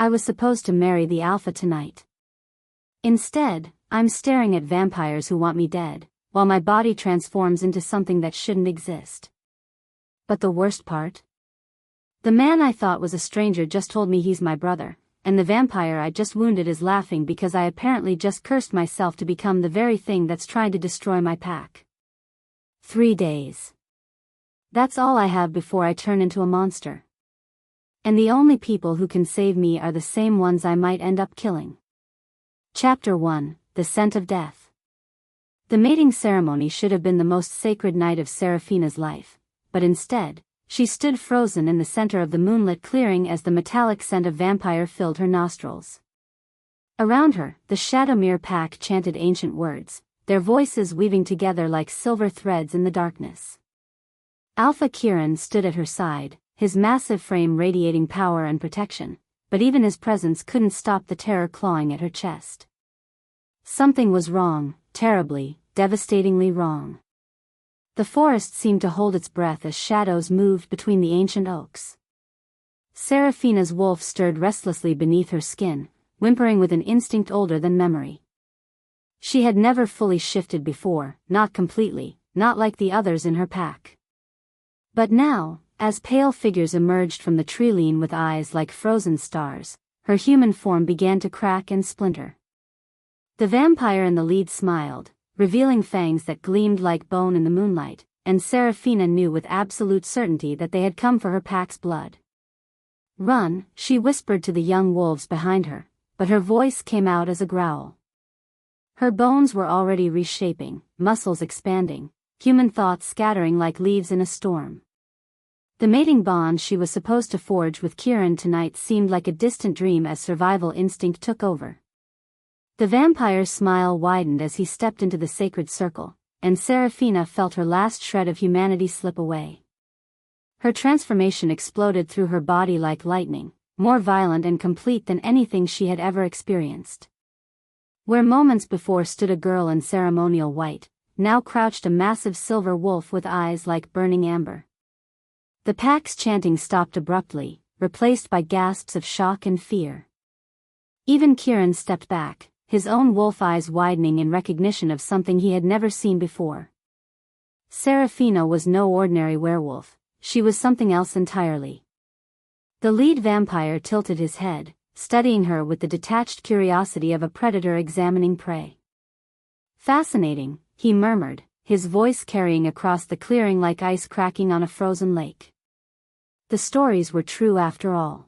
I was supposed to marry the alpha tonight. Instead, I'm staring at vampires who want me dead, while my body transforms into something that shouldn't exist. But the worst part? The man I thought was a stranger just told me he's my brother, and the vampire I just wounded is laughing because I apparently just cursed myself to become the very thing that's trying to destroy my pack. 3 days. That's all I have before I turn into a monster. And the only people who can save me are the same ones I might end up killing. Chapter 1: The Scent of Death. The mating ceremony should have been the most sacred night of Seraphina's life, but instead, she stood frozen in the center of the moonlit clearing as the metallic scent of vampire filled her nostrils. Around her, the Shadowmere pack chanted ancient words, their voices weaving together like silver threads in the darkness. Alpha Kieran stood at her side, his massive frame radiating power and protection, but even his presence couldn't stop the terror clawing at her chest. Something was wrong, terribly, devastatingly wrong. The forest seemed to hold its breath as shadows moved between the ancient oaks. Seraphina's wolf stirred restlessly beneath her skin, whimpering with an instinct older than memory. She had never fully shifted before, not completely, not like the others in her pack. But now, as pale figures emerged from the treeline with eyes like frozen stars, her human form began to crack and splinter. The vampire in the lead smiled, revealing fangs that gleamed like bone in the moonlight, and Seraphina knew with absolute certainty that they had come for her pack's blood. "Run," she whispered to the young wolves behind her, but her voice came out as a growl. Her bones were already reshaping, muscles expanding, human thoughts scattering like leaves in a storm. The mating bond she was supposed to forge with Kieran tonight seemed like a distant dream as survival instinct took over. The vampire's smile widened as he stepped into the sacred circle, and Seraphina felt her last shred of humanity slip away. Her transformation exploded through her body like lightning, more violent and complete than anything she had ever experienced. Where moments before stood a girl in ceremonial white, now crouched a massive silver wolf with eyes like burning amber. The pack's chanting stopped abruptly, replaced by gasps of shock and fear. Even Kieran stepped back, his own wolf eyes widening in recognition of something he had never seen before. Seraphina was no ordinary werewolf, she was something else entirely. The lead vampire tilted his head, studying her with the detached curiosity of a predator examining prey. "Fascinating," he murmured, his voice carrying across the clearing like ice cracking on a frozen lake. The stories were true after all.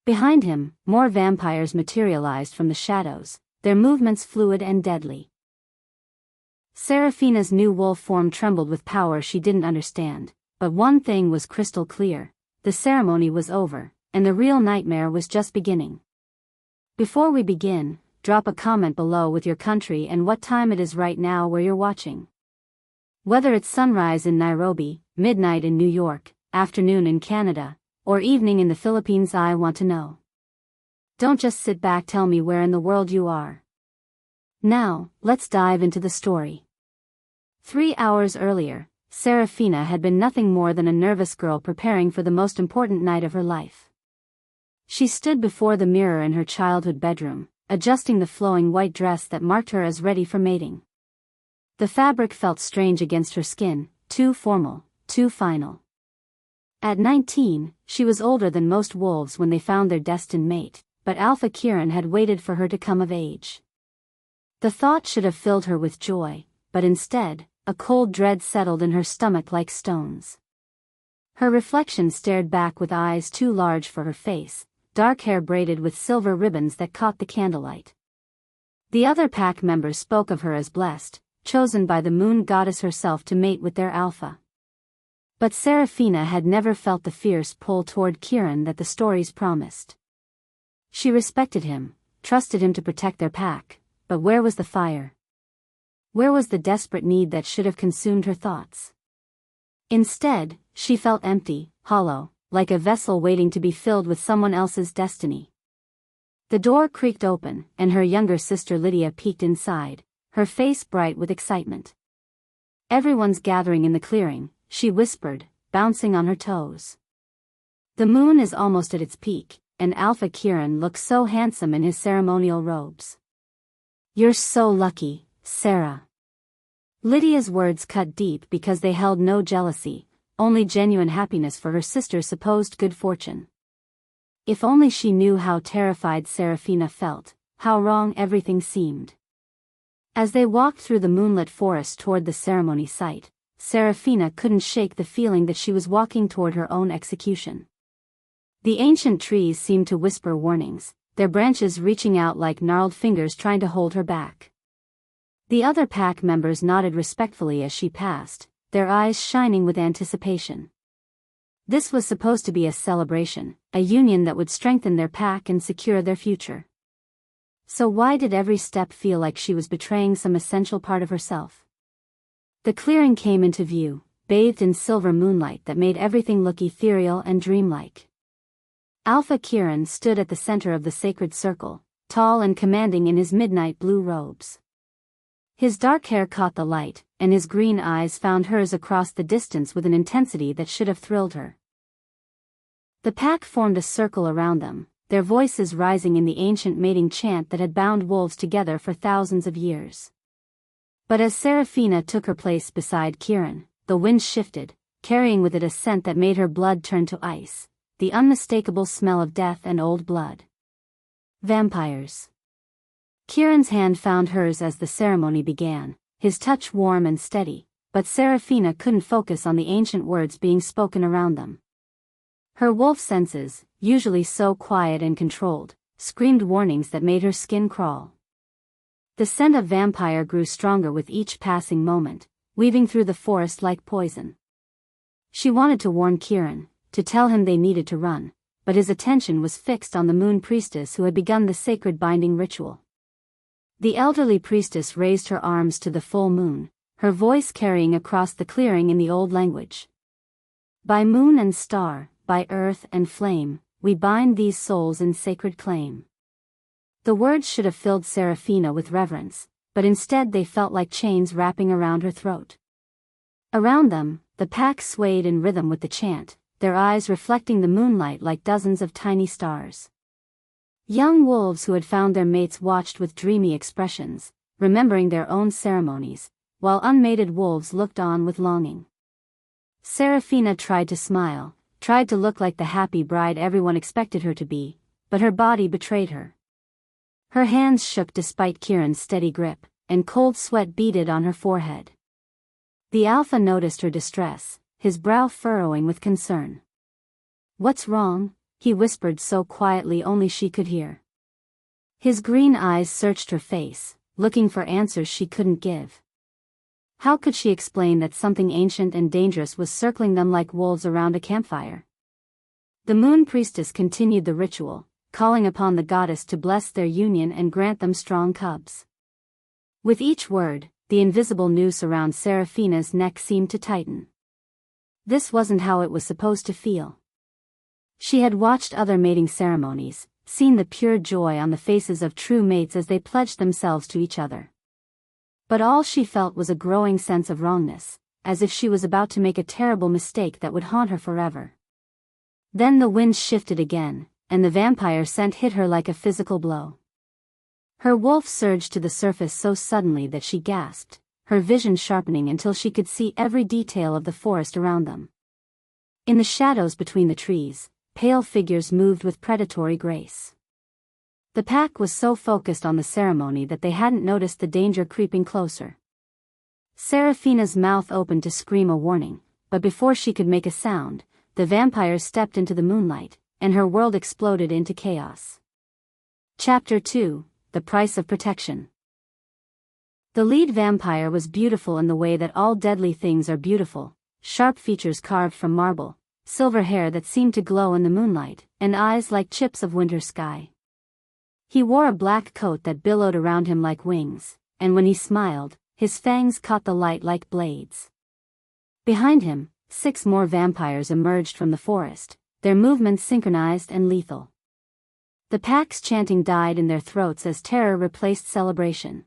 Behind him, more vampires materialized from the shadows, their movements fluid and deadly. Seraphina's new wolf form trembled with power she didn't understand, but one thing was crystal clear: the ceremony was over, and the real nightmare was just beginning. Before we begin, drop a comment below with your country and what time it is right now where you're watching. Whether it's sunrise in Nairobi, midnight in New York, afternoon in Canada, or evening in the Philippines, I want to know. Don't just sit back, tell me where in the world you are. Now, let's dive into the story. 3 hours earlier, Seraphina had been nothing more than a nervous girl preparing for the most important night of her life. She stood before the mirror in her childhood bedroom, adjusting the flowing white dress that marked her as ready for mating. The fabric felt strange against her skin, too formal, too final. At 19, she was older than most wolves when they found their destined mate, but Alpha Kieran had waited for her to come of age. The thought should have filled her with joy, but instead, a cold dread settled in her stomach like stones. Her reflection stared back with eyes too large for her face, dark hair braided with silver ribbons that caught the candlelight. The other pack members spoke of her as blessed, chosen by the moon goddess herself to mate with their alpha. But Seraphina had never felt the fierce pull toward Kieran that the stories promised. She respected him, trusted him to protect their pack, but where was the fire? Where was the desperate need that should have consumed her thoughts? Instead, she felt empty, hollow, like a vessel waiting to be filled with someone else's destiny. The door creaked open, and her younger sister Lydia peeked inside, her face bright with excitement. "Everyone's gathering in the clearing," she whispered, bouncing on her toes. "The moon is almost at its peak, and Alpha Kieran looked so handsome in his ceremonial robes. "You're so lucky, Sarah." Lydia's words cut deep because they held no jealousy, only genuine happiness for her sister's supposed good fortune. If only she knew how terrified Seraphina felt, how wrong everything seemed. As they walked through the moonlit forest toward the ceremony site, Seraphina couldn't shake the feeling that she was walking toward her own execution. The ancient trees seemed to whisper warnings, their branches reaching out like gnarled fingers trying to hold her back. The other pack members nodded respectfully as she passed, their eyes shining with anticipation. This was supposed to be a celebration, a union that would strengthen their pack and secure their future. So why did every step feel like she was betraying some essential part of herself? The clearing came into view, bathed in silver moonlight that made everything look ethereal and dreamlike. Alpha Kieran stood at the center of the sacred circle, tall and commanding in his midnight blue robes. His dark hair caught the light, and his green eyes found hers across the distance with an intensity that should have thrilled her. The pack formed a circle around them, their voices rising in the ancient mating chant that had bound wolves together for thousands of years. But as Seraphina took her place beside Kieran, the wind shifted, carrying with it a scent that made her blood turn to ice, the unmistakable smell of death and old blood. Vampires. Kieran's hand found hers as the ceremony began, his touch warm and steady, but Seraphina couldn't focus on the ancient words being spoken around them. Her wolf senses, usually so quiet and controlled, screamed warnings that made her skin crawl. The scent of vampire grew stronger with each passing moment, weaving through the forest like poison. She wanted to warn Kieran, to tell him they needed to run, but his attention was fixed on the moon priestess who had begun the sacred binding ritual. The elderly priestess raised her arms to the full moon, her voice carrying across the clearing in the old language. "By moon and star, by earth and flame, we bind these souls in sacred claim." The words should have filled Seraphina with reverence, but instead they felt like chains wrapping around her throat. Around them, the pack swayed in rhythm with the chant, their eyes reflecting the moonlight like dozens of tiny stars. Young wolves who had found their mates watched with dreamy expressions, remembering their own ceremonies, while unmated wolves looked on with longing. Seraphina tried to smile, tried to look like the happy bride everyone expected her to be, but her body betrayed her. Her hands shook despite Kieran's steady grip, and cold sweat beaded on her forehead. The Alpha noticed her distress, his brow furrowing with concern. "What's wrong?" he whispered so quietly only she could hear. His green eyes searched her face, looking for answers she couldn't give. How could she explain that something ancient and dangerous was circling them like wolves around a campfire? The moon priestess continued the ritual, calling upon the goddess to bless their union and grant them strong cubs. With each word, the invisible noose around Seraphina's neck seemed to tighten. This wasn't how it was supposed to feel. She had watched other mating ceremonies, seen the pure joy on the faces of true mates as they pledged themselves to each other. But all she felt was a growing sense of wrongness, as if she was about to make a terrible mistake that would haunt her forever. Then the wind shifted again, and the vampire scent hit her like a physical blow. Her wolf surged to the surface so suddenly that she gasped, her vision sharpening until she could see every detail of the forest around them. In the shadows between the trees, pale figures moved with predatory grace. The pack was so focused on the ceremony that they hadn't noticed the danger creeping closer. Seraphina's mouth opened to scream a warning, but before she could make a sound, the vampire stepped into the moonlight, and her world exploded into chaos. Chapter 2: The Price of Protection. The lead vampire was beautiful in the way that all deadly things are beautiful, sharp features carved from marble, silver hair that seemed to glow in the moonlight, and eyes like chips of winter sky. He wore a black coat that billowed around him like wings, and when he smiled, his fangs caught the light like blades. Behind him, 6 more vampires emerged from the forest, their movements synchronized and lethal. The pack's chanting died in their throats as terror replaced celebration.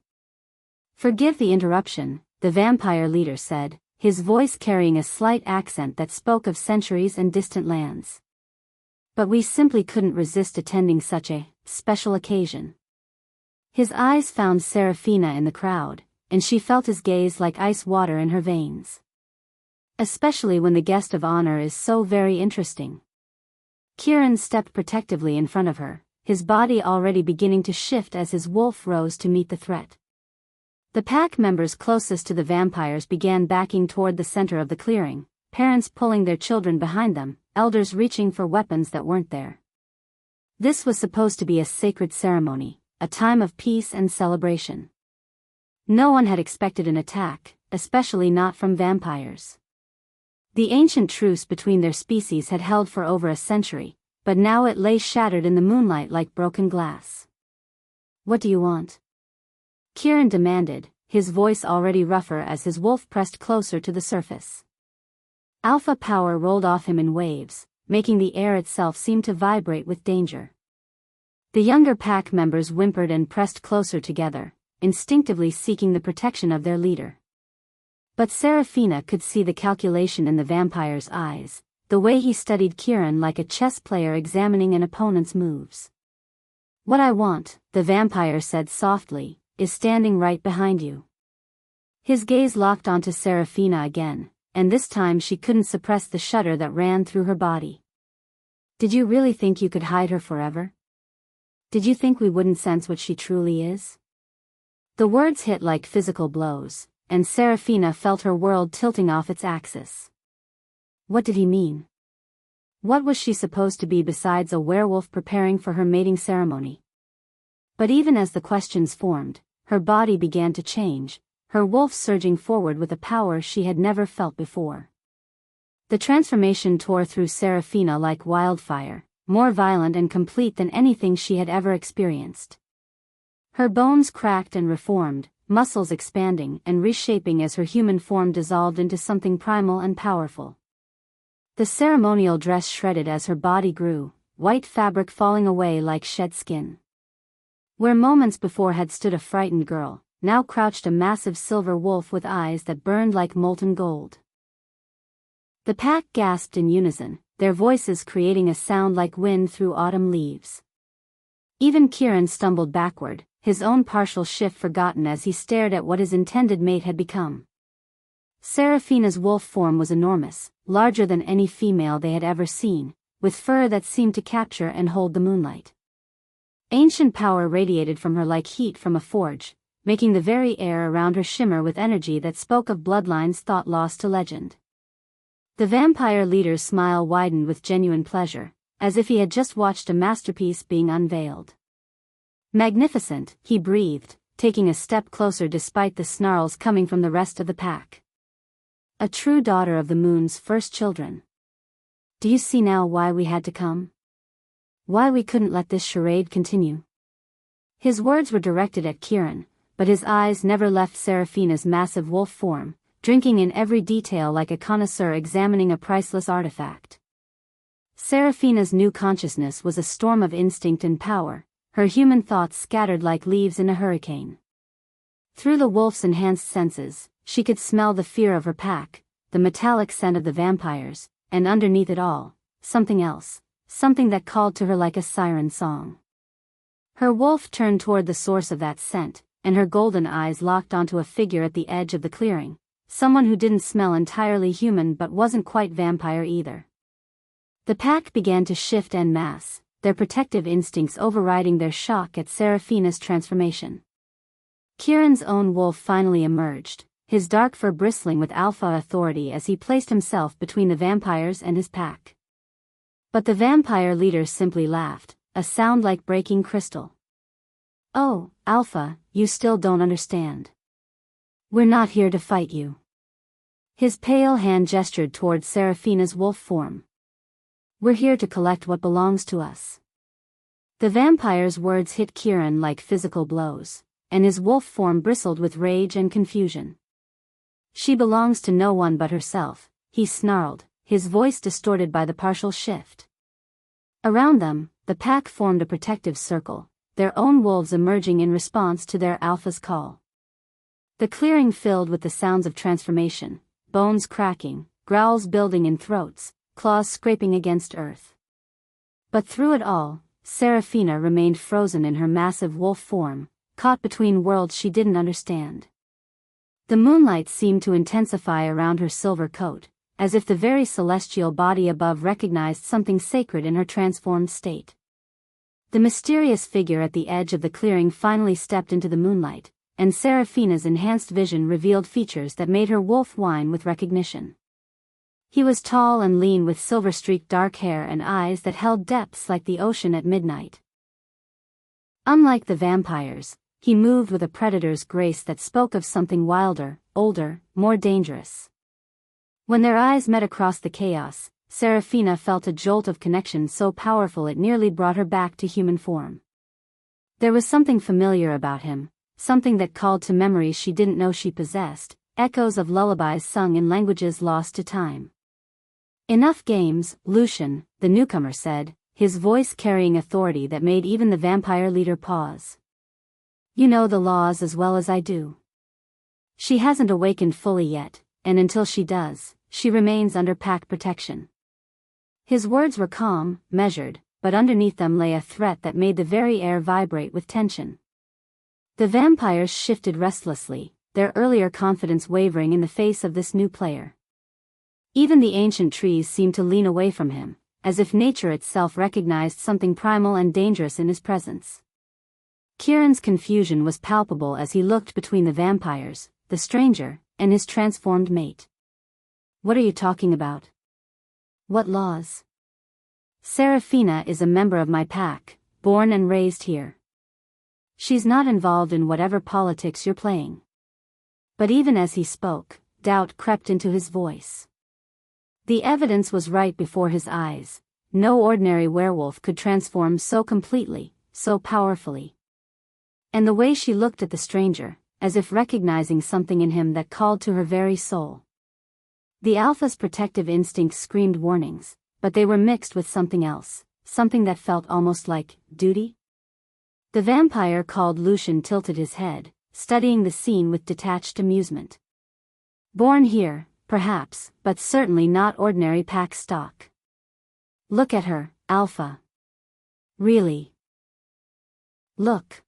"Forgive the interruption," the vampire leader said, his voice carrying a slight accent that spoke of centuries and distant lands. But we simply couldn't resist attending such a special occasion. His eyes found Seraphina in the crowd, and she felt his gaze like ice water in her veins. Especially when the guest of honor is so very interesting. Kieran stepped protectively in front of her, his body already beginning to shift as his wolf rose to meet the threat. The pack members closest to the vampires began backing toward the center of the clearing, parents pulling their children behind them, elders reaching for weapons that weren't there. This was supposed to be a sacred ceremony, a time of peace and celebration. No one had expected an attack, especially not from vampires. The ancient truce between their species had held for over a century, but now it lay shattered in the moonlight like broken glass. "What do you want?" Kieran demanded, his voice already rougher as his wolf pressed closer to the surface. Alpha power rolled off him in waves, making the air itself seem to vibrate with danger. The younger pack members whimpered and pressed closer together, instinctively seeking the protection of their leader. But Seraphina could see the calculation in the vampire's eyes, the way he studied Kieran like a chess player examining an opponent's moves. "What I want," the vampire said softly, "is standing right behind you." His gaze locked onto Seraphina again, and this time she couldn't suppress the shudder that ran through her body. "Did you really think you could hide her forever? Did you think we wouldn't sense what she truly is?" The words hit like physical blows, and Seraphina felt her world tilting off its axis. What did he mean? What was she supposed to be besides a werewolf preparing for her mating ceremony? But even as the questions formed, her body began to change, her wolf surging forward with a power she had never felt before. The transformation tore through Seraphina like wildfire, more violent and complete than anything she had ever experienced. Her bones cracked and reformed, muscles expanding and reshaping as her human form dissolved into something primal and powerful. The ceremonial dress shredded as her body grew, white fabric falling away like shed skin. Where moments before had stood a frightened girl, now crouched a massive silver wolf with eyes that burned like molten gold. The pack gasped in unison, their voices creating a sound like wind through autumn leaves. Even Kieran stumbled backward, his own partial shift forgotten as he stared at what his intended mate had become. Seraphina's wolf form was enormous, larger than any female they had ever seen, with fur that seemed to capture and hold the moonlight. Ancient power radiated from her like heat from a forge, making the very air around her shimmer with energy that spoke of bloodlines thought lost to legend. The vampire leader's smile widened with genuine pleasure, as if he had just watched a masterpiece being unveiled. "Magnificent," he breathed, taking a step closer despite the snarls coming from the rest of the pack. "A true daughter of the moon's first children. Do you see now why we had to come? Why we couldn't let this charade continue?" His words were directed at Kieran, but his eyes never left Seraphina's massive wolf form, drinking in every detail like a connoisseur examining a priceless artifact. Seraphina's new consciousness was a storm of instinct and power, her human thoughts scattered like leaves in a hurricane. Through the wolf's enhanced senses, she could smell the fear of her pack, the metallic scent of the vampires, and underneath it all, something else, something that called to her like a siren song. Her wolf turned toward the source of that scent, and her golden eyes locked onto a figure at the edge of the clearing, someone who didn't smell entirely human but wasn't quite vampire either. The pack began to shift en masse, their protective instincts overriding their shock at Seraphina's transformation. Kieran's own wolf finally emerged, his dark fur bristling with alpha authority as he placed himself between the vampires and his pack. But the vampire leader simply laughed, a sound like breaking crystal. "Oh, Alpha, you still don't understand. We're not here to fight you." His pale hand gestured toward Seraphina's wolf form. "We're here to collect what belongs to us." The vampire's words hit Kieran like physical blows, and his wolf form bristled with rage and confusion. "She belongs to no one but herself," he snarled, his voice distorted by the partial shift. Around them, the pack formed a protective circle, their own wolves emerging in response to their alpha's call. The clearing filled with the sounds of transformation, bones cracking, growls building in throats, claws scraping against earth. But through it all, Seraphina remained frozen in her massive wolf form, caught between worlds she didn't understand. The moonlight seemed to intensify around her silver coat, as if the very celestial body above recognized something sacred in her transformed state. The mysterious figure at the edge of the clearing finally stepped into the moonlight, and Seraphina's enhanced vision revealed features that made her wolf whine with recognition. He was tall and lean with silver-streaked dark hair and eyes that held depths like the ocean at midnight. Unlike the vampires, he moved with a predator's grace that spoke of something wilder, older, more dangerous. When their eyes met across the chaos, Seraphina felt a jolt of connection so powerful it nearly brought her back to human form. There was something familiar about him, something that called to memories she didn't know she possessed, echoes of lullabies sung in languages lost to time. "Enough games, Lucian," the newcomer said, his voice carrying authority that made even the vampire leader pause. "You know the laws as well as I do. She hasn't awakened fully yet, and until she does, she remains under pack protection." His words were calm, measured, but underneath them lay a threat that made the very air vibrate with tension. The vampires shifted restlessly, their earlier confidence wavering in the face of this new player. Even the ancient trees seemed to lean away from him, as if nature itself recognized something primal and dangerous in his presence. Kieran's confusion was palpable as he looked between the vampires, the stranger, and his transformed mate. "What are you talking about? What laws?" "Seraphina is a member of my pack, born and raised here. She's not involved in whatever politics you're playing." But even as he spoke, doubt crept into his voice. The evidence was right before his eyes. No ordinary werewolf could transform so completely, so powerfully. And the way she looked at the stranger, as if recognizing something in him that called to her very soul. The alpha's protective instincts screamed warnings, but they were mixed with something else, something that felt almost like duty. The vampire called Lucian tilted his head, studying the scene with detached amusement. "Born here, perhaps, but certainly not ordinary pack stock. Look at her, Alpha. Really. Look.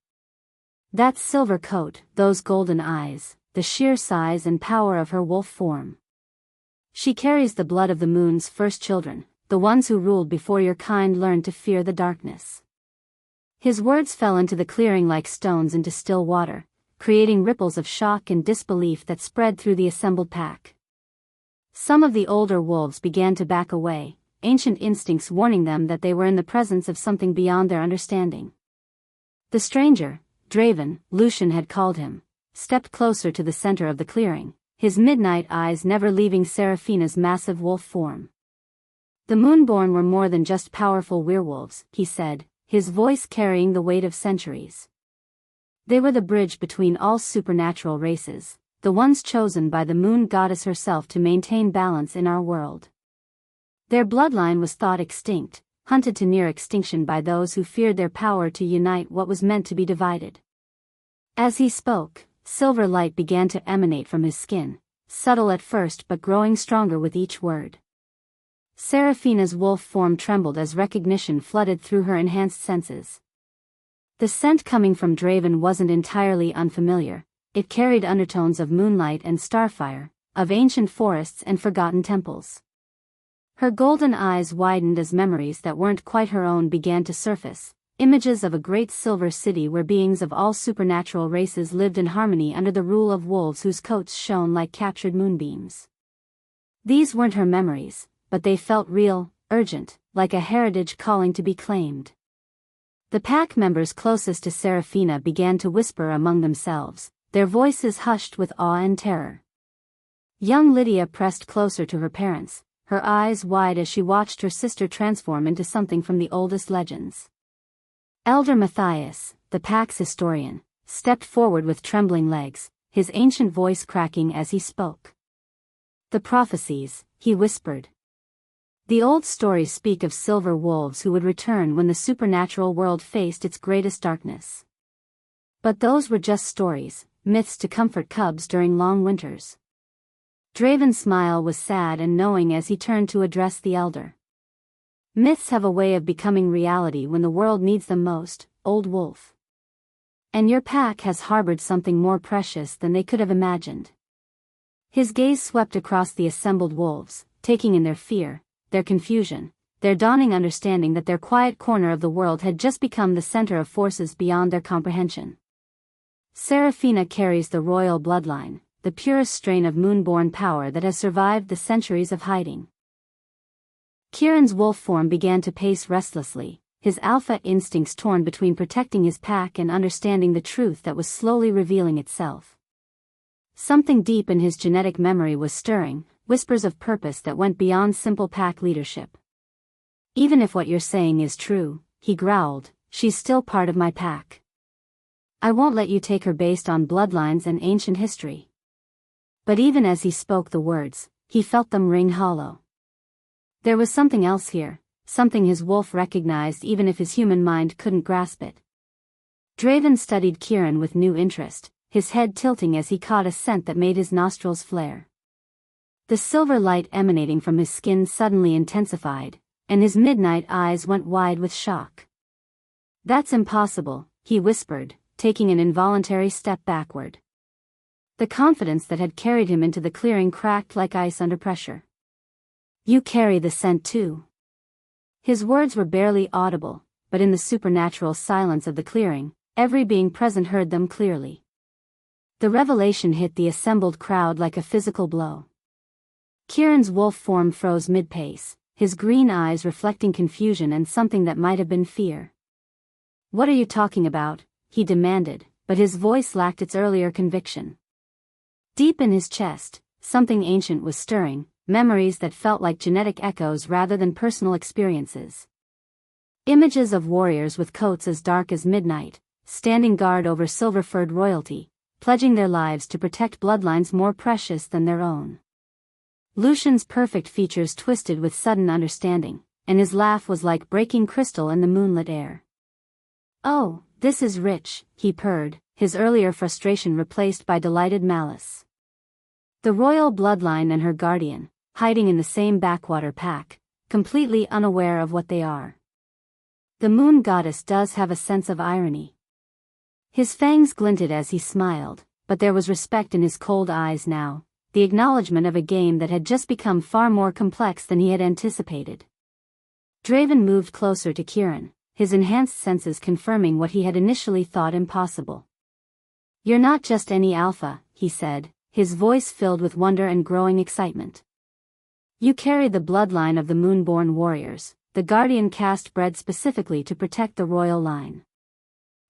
That silver coat, those golden eyes, the sheer size and power of her wolf form. She carries the blood of the moon's first children, the ones who ruled before your kind learned to fear the darkness." His words fell into the clearing like stones into still water, creating ripples of shock and disbelief that spread through the assembled pack. Some of the older wolves began to back away, ancient instincts warning them that they were in the presence of something beyond their understanding. The stranger, Draven, Lucian had called him, stepped closer to the center of the clearing, his midnight eyes never leaving Seraphina's massive wolf form. "The Moonborn were more than just powerful werewolves," he said, his voice carrying the weight of centuries. "They were the bridge between all supernatural races, the ones chosen by the moon goddess herself to maintain balance in our world. Their bloodline was thought extinct, hunted to near extinction by those who feared their power to unite what was meant to be divided." As he spoke, silver light began to emanate from his skin, subtle at first but growing stronger with each word. Seraphina's wolf form trembled as recognition flooded through her enhanced senses. The scent coming from Draven wasn't entirely unfamiliar. It carried undertones of moonlight and starfire, of ancient forests and forgotten temples. Her golden eyes widened as memories that weren't quite her own began to surface, images of a great silver city where beings of all supernatural races lived in harmony under the rule of wolves whose coats shone like captured moonbeams. These weren't her memories, but they felt real, urgent, like a heritage calling to be claimed. The pack members closest to Seraphina began to whisper among themselves, their voices hushed with awe and terror. Young Lydia pressed closer to her parents, her eyes wide as she watched her sister transform into something from the oldest legends. Elder Matthias, the pack's historian, stepped forward with trembling legs, his ancient voice cracking as he spoke. "The prophecies," he whispered. "The old stories speak of silver wolves who would return when the supernatural world faced its greatest darkness. But those were just stories, myths to comfort cubs during long winters." Draven's smile was sad and knowing as he turned to address the elder. Myths have a way of becoming reality when the world needs them most, old wolf. And your pack has harbored something more precious than they could have imagined. His gaze swept across the assembled wolves, taking in their fear, their confusion, their dawning understanding that their quiet corner of the world had just become the center of forces beyond their comprehension. Seraphina carries the royal bloodline, the purest strain of moon-born power that has survived the centuries of hiding. Kieran's wolf form began to pace restlessly, his alpha instincts torn between protecting his pack and understanding the truth that was slowly revealing itself. Something deep in his genetic memory was stirring, whispers of purpose that went beyond simple pack leadership. Even if what you're saying is true, he growled, she's still part of my pack. I won't let you take her based on bloodlines and ancient history. But even as he spoke the words, he felt them ring hollow. There was something else here, something his wolf recognized even if his human mind couldn't grasp it. Draven studied Kieran with new interest, his head tilting as he caught a scent that made his nostrils flare. The silver light emanating from his skin suddenly intensified, and his midnight eyes went wide with shock. That's impossible, he whispered, taking an involuntary step backward. The confidence that had carried him into the clearing cracked like ice under pressure. You carry the scent too. His words were barely audible, but in the supernatural silence of the clearing, every being present heard them clearly. The revelation hit the assembled crowd like a physical blow. Kieran's wolf form froze mid-pace, his green eyes reflecting confusion and something that might have been fear. What are you talking about? He demanded, but his voice lacked its earlier conviction. Deep in his chest, something ancient was stirring, memories that felt like genetic echoes rather than personal experiences. Images of warriors with coats as dark as midnight, standing guard over silver-furred royalty, pledging their lives to protect bloodlines more precious than their own. Lucian's perfect features twisted with sudden understanding, and his laugh was like breaking crystal in the moonlit air. Oh, this is rich, he purred, his earlier frustration replaced by delighted malice. The royal bloodline and her guardian, hiding in the same backwater pack, completely unaware of what they are. The moon goddess does have a sense of irony. His fangs glinted as he smiled, but there was respect in his cold eyes now, the acknowledgement of a game that had just become far more complex than he had anticipated. Draven moved closer to Kieran, his enhanced senses confirming what he had initially thought impossible. You're not just any alpha, he said, his voice filled with wonder and growing excitement. You carry the bloodline of the moonborn warriors, the guardian caste bred specifically to protect the royal line.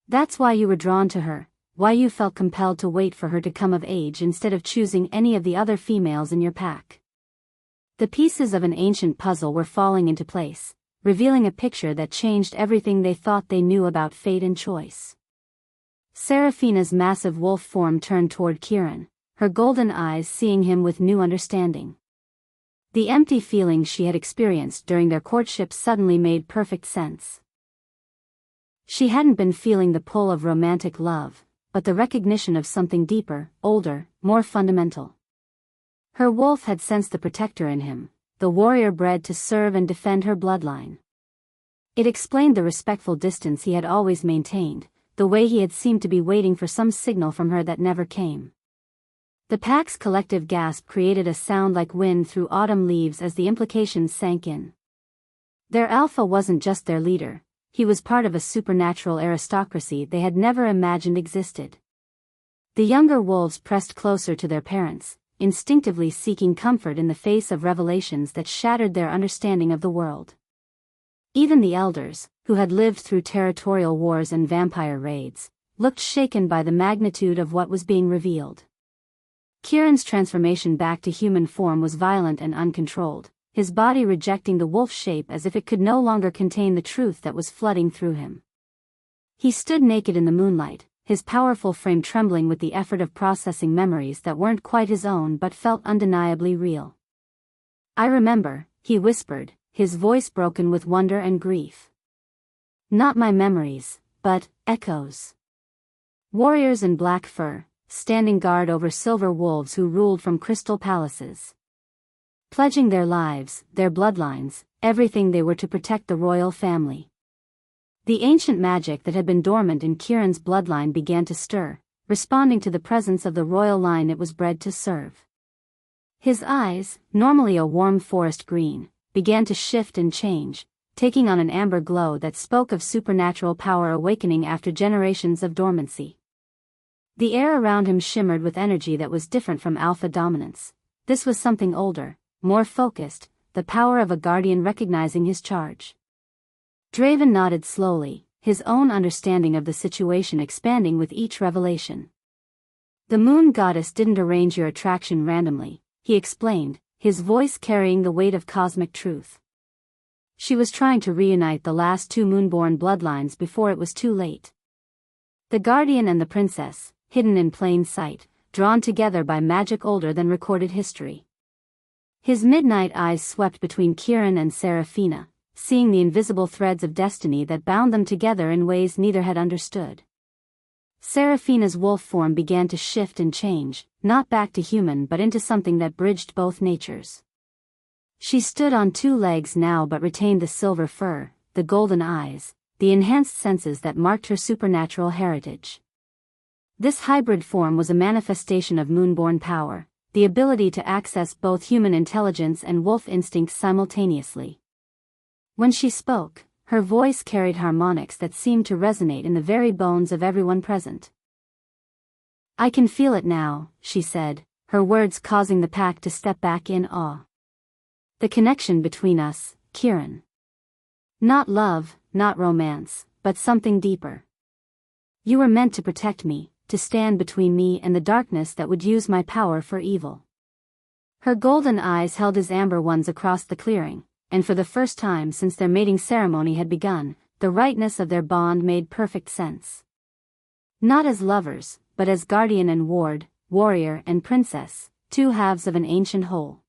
That's why you were drawn to her, why you felt compelled to wait for her to come of age instead of choosing any of the other females in your pack. The pieces of an ancient puzzle were falling into place, revealing a picture that changed everything they thought they knew about fate and choice. Seraphina's massive wolf form turned toward Kieran, her golden eyes seeing him with new understanding. The empty feelings she had experienced during their courtship suddenly made perfect sense. She hadn't been feeling the pull of romantic love, but the recognition of something deeper, older, more fundamental. Her wolf had sensed the protector in him, the warrior bred to serve and defend her bloodline. It explained the respectful distance he had always maintained, the way he had seemed to be waiting for some signal from her that never came. The pack's collective gasp created a sound like wind through autumn leaves as the implications sank in. Their alpha wasn't just their leader, he was part of a supernatural aristocracy they had never imagined existed. The younger wolves pressed closer to their parents, instinctively seeking comfort in the face of revelations that shattered their understanding of the world. Even the elders, who had lived through territorial wars and vampire raids, looked shaken by the magnitude of what was being revealed. Kieran's transformation back to human form was violent and uncontrolled, his body rejecting the wolf shape as if it could no longer contain the truth that was flooding through him. He stood naked in the moonlight, his powerful frame trembling with the effort of processing memories that weren't quite his own but felt undeniably real. I remember, he whispered, his voice broken with wonder and grief. Not my memories, but echoes. Warriors in black fur, standing guard over silver wolves who ruled from crystal palaces. Pledging their lives, their bloodlines, everything they were to protect the royal family. The ancient magic that had been dormant in Kieran's bloodline began to stir, responding to the presence of the royal line it was bred to serve. His eyes, normally a warm forest green, began to shift and change, taking on an amber glow that spoke of supernatural power awakening after generations of dormancy. The air around him shimmered with energy that was different from alpha dominance. This was something older, more focused, the power of a guardian recognizing his charge. Draven nodded slowly, his own understanding of the situation expanding with each revelation. The moon goddess didn't arrange your attraction randomly, he explained, his voice carrying the weight of cosmic truth. She was trying to reunite the last two moonborn bloodlines before it was too late. The guardian and the princess, hidden in plain sight, drawn together by magic older than recorded history. His midnight eyes swept between Kieran and Seraphina, seeing the invisible threads of destiny that bound them together in ways neither had understood. Seraphina's wolf form began to shift and change, not back to human but into something that bridged both natures. She stood on two legs now but retained the silver fur, the golden eyes, the enhanced senses that marked her supernatural heritage. This hybrid form was a manifestation of moonborn power, the ability to access both human intelligence and wolf instincts simultaneously. When she spoke, her voice carried harmonics that seemed to resonate in the very bones of everyone present. "I can feel it now," she said, her words causing the pack to step back in awe. "The connection between us, Kieran. Not love, not romance, but something deeper. You were meant to protect me, to stand between me and the darkness that would use my power for evil." Her golden eyes held his amber ones across the clearing, and for the first time since their mating ceremony had begun, the rightness of their bond made perfect sense. Not as lovers, but as guardian and ward, warrior and princess, two halves of an ancient whole.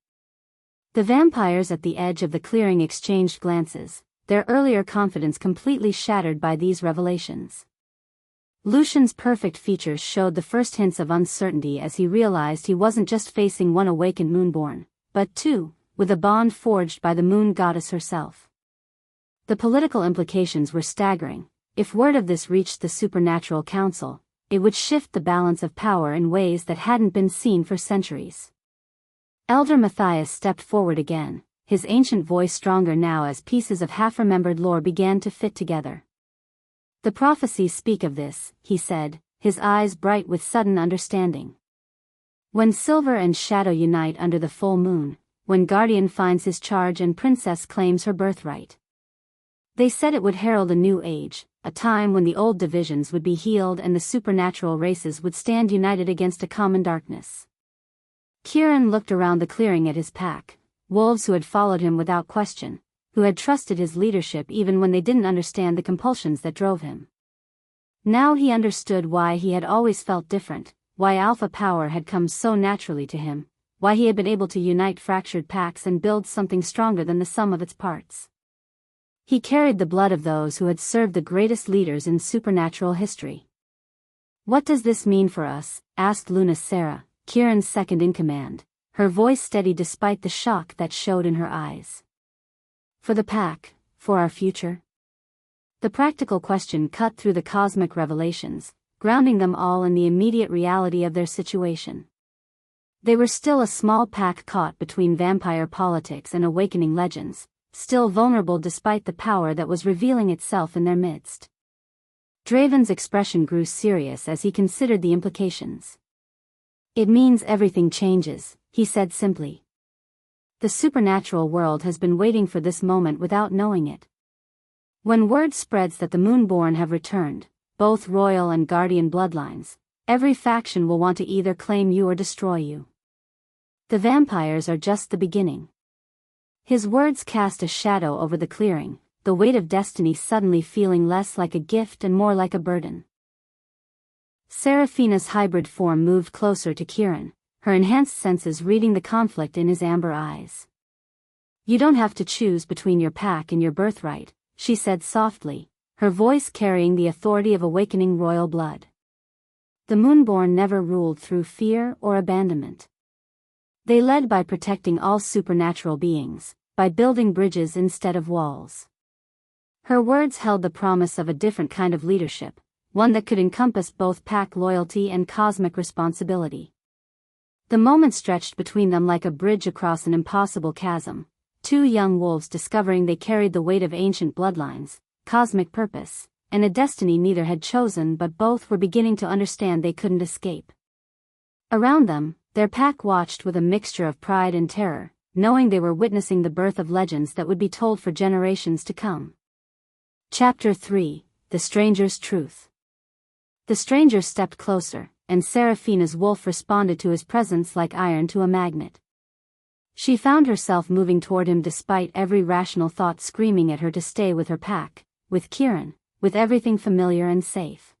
The vampires at the edge of the clearing exchanged glances, their earlier confidence completely shattered by these revelations. Lucian's perfect features showed the first hints of uncertainty as he realized he wasn't just facing one awakened moonborn, but two, with a bond forged by the moon goddess herself. The political implications were staggering. If word of this reached the supernatural council, it would shift the balance of power in ways that hadn't been seen for centuries. Elder Matthias stepped forward again, his ancient voice stronger now as pieces of half-remembered lore began to fit together. "The prophecies speak of this," he said, his eyes bright with sudden understanding. "When silver and shadow unite under the full moon, when Guardian finds his charge and Princess claims her birthright. They said it would herald a new age, a time when the old divisions would be healed and the supernatural races would stand united against a common darkness." Kieran looked around the clearing at his pack, wolves who had followed him without question, who had trusted his leadership even when they didn't understand the compulsions that drove him. Now he understood why he had always felt different, why alpha power had come so naturally to him, why he had been able to unite fractured packs and build something stronger than the sum of its parts. He carried the blood of those who had served the greatest leaders in supernatural history. "What does this mean for us?" asked Luna Sarah, Kieran's second-in-command, her voice steady despite the shock that showed in her eyes. "For the pack, for our future?" The practical question cut through the cosmic revelations, grounding them all in the immediate reality of their situation. They were still a small pack caught between vampire politics and awakening legends, still vulnerable despite the power that was revealing itself in their midst. Draven's expression grew serious as he considered the implications. "It means everything changes," he said simply. "The supernatural world has been waiting for this moment without knowing it. When word spreads that the Moonborn have returned, both royal and guardian bloodlines, every faction will want to either claim you or destroy you. The vampires are just the beginning." His words cast a shadow over the clearing, the weight of destiny suddenly feeling less like a gift and more like a burden. Seraphina's hybrid form moved closer to Kieran, her enhanced senses reading the conflict in his amber eyes. "You don't have to choose between your pack and your birthright," she said softly, her voice carrying the authority of awakening royal blood. "The Moonborn never ruled through fear or abandonment. They led by protecting all supernatural beings, by building bridges instead of walls. Her words held the promise of a different kind of leadership, one that could encompass both pack loyalty and cosmic responsibility. The moment stretched between them like a bridge across an impossible chasm, two young wolves discovering they carried the weight of ancient bloodlines, cosmic purpose, and a destiny neither had chosen, but both were beginning to understand they couldn't escape. Around them, their pack watched with a mixture of pride and terror, knowing they were witnessing the birth of legends that would be told for generations to come. Chapter 3: The Stranger's Truth. The stranger stepped closer, and Seraphina's wolf responded to his presence like iron to a magnet. She found herself moving toward him despite every rational thought screaming at her to stay with her pack, with Kieran, with everything familiar and safe.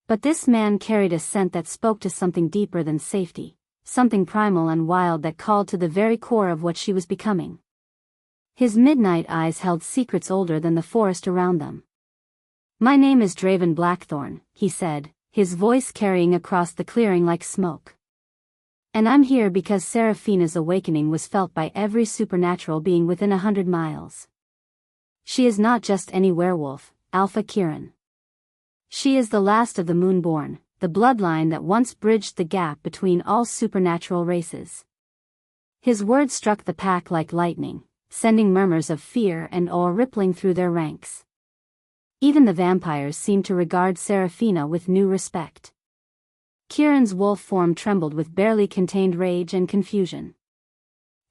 But this man carried a scent that spoke to something deeper than safety, something primal and wild that called to the very core of what she was becoming. His midnight eyes held secrets older than the forest around them. "My name is Draven Blackthorn," he said, his voice carrying across the clearing like smoke. "And I'm here because Seraphina's awakening was felt by every supernatural being within 100 miles. She is not just any werewolf, Alpha Kieran. She is the last of the Moonborn, the bloodline that once bridged the gap between all supernatural races." His words struck the pack like lightning, sending murmurs of fear and awe rippling through their ranks. Even the vampires seemed to regard Seraphina with new respect. Kieran's wolf form trembled with barely contained rage and confusion.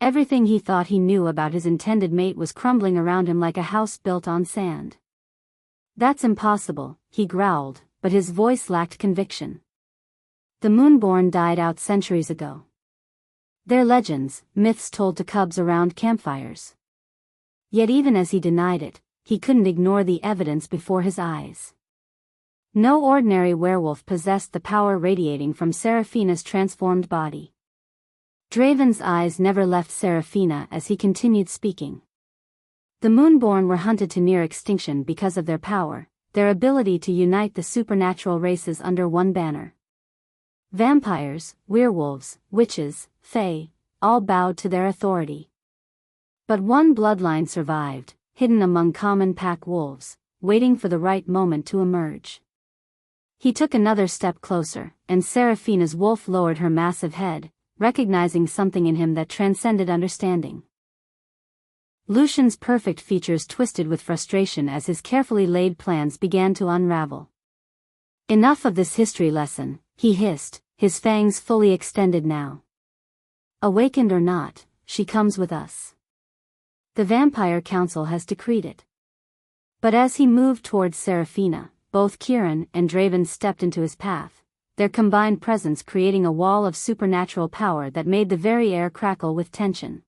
Everything he thought he knew about his intended mate was crumbling around him like a house built on sand. "That's impossible," he growled, but his voice lacked conviction. "The Moonborn died out centuries ago. They're legends, myths told to cubs around campfires." Yet even as he denied it, he couldn't ignore the evidence before his eyes. No ordinary werewolf possessed the power radiating from Seraphina's transformed body. Draven's eyes never left Seraphina as he continued speaking. "The Moonborn were hunted to near extinction because of their power, their ability to unite the supernatural races under one banner. Vampires, werewolves, witches, fae, all bowed to their authority. But one bloodline survived, hidden among common pack wolves, waiting for the right moment to emerge." He took another step closer, and Seraphina's wolf lowered her massive head, recognizing something in him that transcended understanding. Lucian's perfect features twisted with frustration as his carefully laid plans began to unravel. "Enough of this history lesson," he hissed, his fangs fully extended now. "Awakened or not, she comes with us. The Vampire Council has decreed it." But as he moved towards Seraphina, both Kieran and Draven stepped into his path, their combined presence creating a wall of supernatural power that made the very air crackle with tension.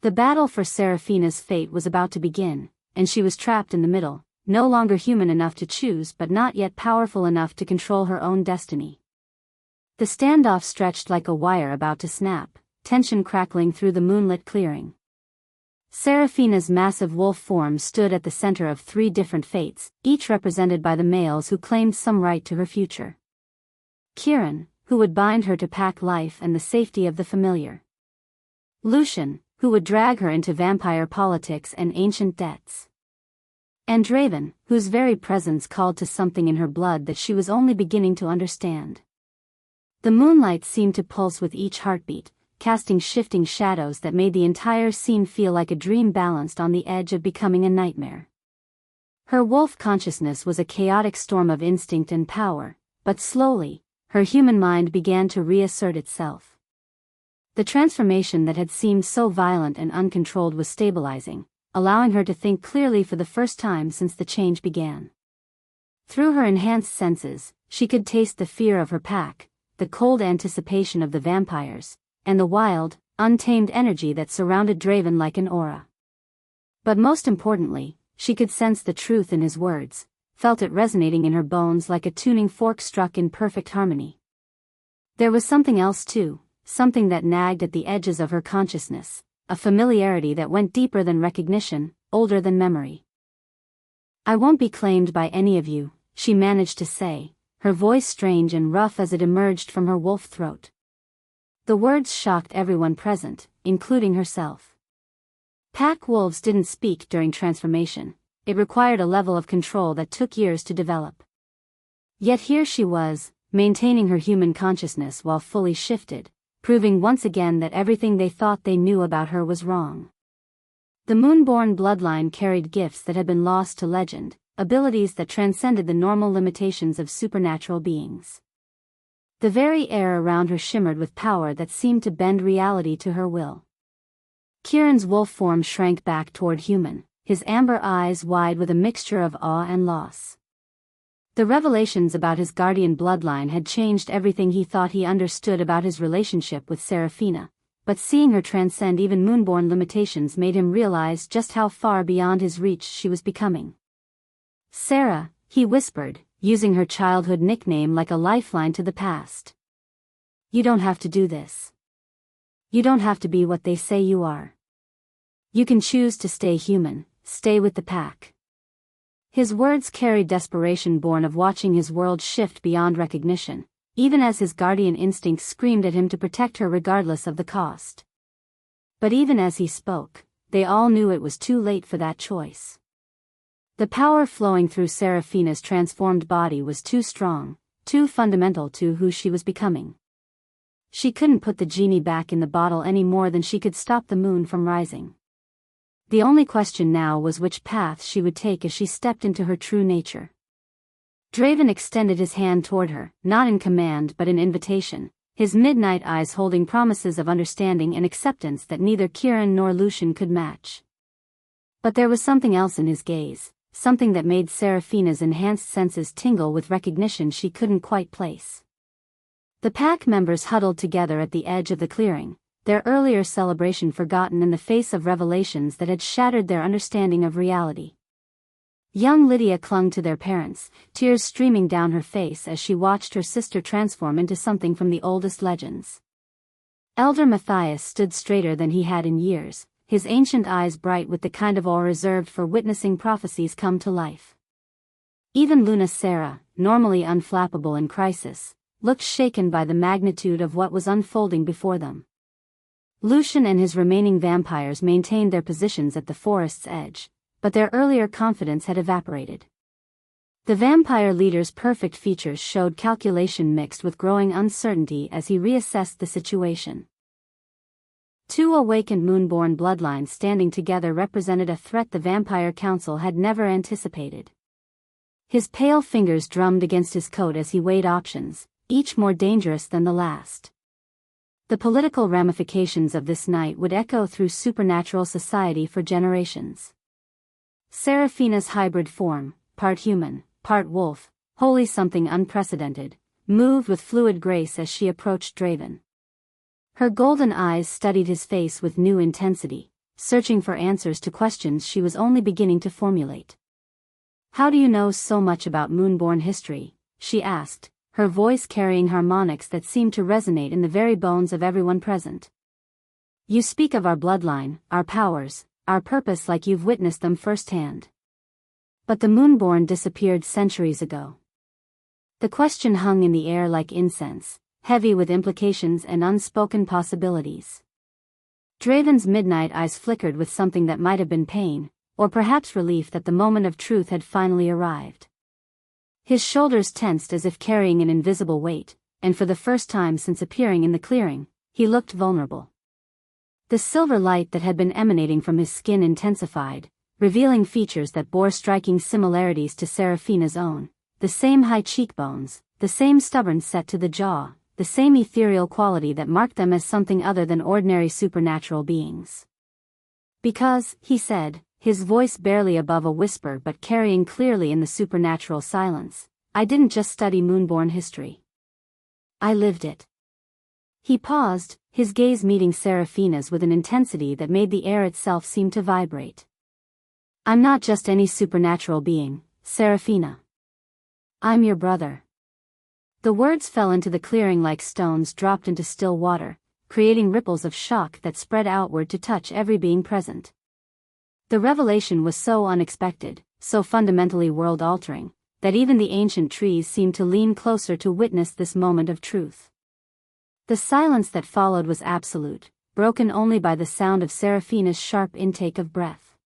The battle for Seraphina's fate was about to begin, and she was trapped in the middle, no longer human enough to choose but not yet powerful enough to control her own destiny. The standoff stretched like a wire about to snap, tension crackling through the moonlit clearing. Seraphina's massive wolf form stood at the center of three different fates, each represented by the males who claimed some right to her future. Kieran, who would bind her to pack life and the safety of the familiar. Lucian, who would drag her into vampire politics and ancient debts. And Draven, whose very presence called to something in her blood that she was only beginning to understand. The moonlight seemed to pulse with each heartbeat, casting shifting shadows that made the entire scene feel like a dream balanced on the edge of becoming a nightmare. Her wolf consciousness was a chaotic storm of instinct and power, but slowly, her human mind began to reassert itself. The transformation that had seemed so violent and uncontrolled was stabilizing, allowing her to think clearly for the first time since the change began. Through her enhanced senses, she could taste the fear of her pack, the cold anticipation of the vampires, and the wild, untamed energy that surrounded Draven like an aura. But most importantly, she could sense the truth in his words, felt it resonating in her bones like a tuning fork struck in perfect harmony. There was something else too, something that nagged at the edges of her consciousness, a familiarity that went deeper than recognition, older than memory. "I won't be claimed by any of you," she managed to say, her voice strange and rough as it emerged from her wolf throat. The words shocked everyone present, including herself. Pack wolves didn't speak during transformation. It required a level of control that took years to develop. Yet here she was, maintaining her human consciousness while fully shifted, proving once again that everything they thought they knew about her was wrong. The Moonborn bloodline carried gifts that had been lost to legend, abilities that transcended the normal limitations of supernatural beings. The very air around her shimmered with power that seemed to bend reality to her will. Kieran's wolf form shrank back toward human, his amber eyes wide with a mixture of awe and loss. The revelations about his guardian bloodline had changed everything he thought he understood about his relationship with Seraphina, but seeing her transcend even Moonborn limitations made him realize just how far beyond his reach she was becoming. "Sarah," he whispered, using her childhood nickname like a lifeline to the past. "You don't have to do this. You don't have to be what they say you are. You can choose to stay human, stay with the pack." His words carried desperation born of watching his world shift beyond recognition, even as his guardian instinct screamed at him to protect her regardless of the cost. But even as he spoke, they all knew it was too late for that choice. The power flowing through Seraphina's transformed body was too strong, too fundamental to who she was becoming. She couldn't put the genie back in the bottle any more than she could stop the moon from rising. The only question now was which path she would take as she stepped into her true nature. Draven extended his hand toward her, not in command but in invitation, his midnight eyes holding promises of understanding and acceptance that neither Kieran nor Lucian could match. But there was something else in his gaze, something that made Seraphina's enhanced senses tingle with recognition she couldn't quite place. The pack members huddled together at the edge of the clearing, their earlier celebration forgotten in the face of revelations that had shattered their understanding of reality. Young Lydia clung to their parents, tears streaming down her face as she watched her sister transform into something from the oldest legends. Elder Matthias stood straighter than he had in years, his ancient eyes bright with the kind of awe reserved for witnessing prophecies come to life. Even Luna Sarah, normally unflappable in crisis, looked shaken by the magnitude of what was unfolding before them. Lucian and his remaining vampires maintained their positions at the forest's edge, but their earlier confidence had evaporated. The vampire leader's perfect features showed calculation mixed with growing uncertainty as he reassessed the situation. Two awakened Moonborn bloodlines standing together represented a threat the Vampire Council had never anticipated. His pale fingers drummed against his coat as he weighed options, each more dangerous than the last. The political ramifications of this night would echo through supernatural society for generations. Seraphina's hybrid form, part human, part wolf, wholly something unprecedented, moved with fluid grace as she approached Draven. Her golden eyes studied his face with new intensity, searching for answers to questions she was only beginning to formulate. "How do you know so much about Moonborn history?" she asked, her voice carrying harmonics that seemed to resonate in the very bones of everyone present. "You speak of our bloodline, our powers, our purpose like you've witnessed them firsthand. But the Moonborn disappeared centuries ago." The question hung in the air like incense, heavy with implications and unspoken possibilities. Draven's midnight eyes flickered with something that might have been pain, or perhaps relief that the moment of truth had finally arrived. His shoulders tensed as if carrying an invisible weight, and for the first time since appearing in the clearing, he looked vulnerable. The silver light that had been emanating from his skin intensified, revealing features that bore striking similarities to Seraphina's own, the same high cheekbones, the same stubborn set to the jaw, the same ethereal quality that marked them as something other than ordinary supernatural beings. "Because," he said, his voice barely above a whisper but carrying clearly in the supernatural silence, "I didn't just study Moonborn history. I lived it." He paused, his gaze meeting Seraphina's with an intensity that made the air itself seem to vibrate. "I'm not just any supernatural being, Seraphina. I'm your brother." The words fell into the clearing like stones dropped into still water, creating ripples of shock that spread outward to touch every being present. The revelation was so unexpected, so fundamentally world-altering, that even the ancient trees seemed to lean closer to witness this moment of truth. The silence that followed was absolute, broken only by the sound of Seraphina's sharp intake of breath.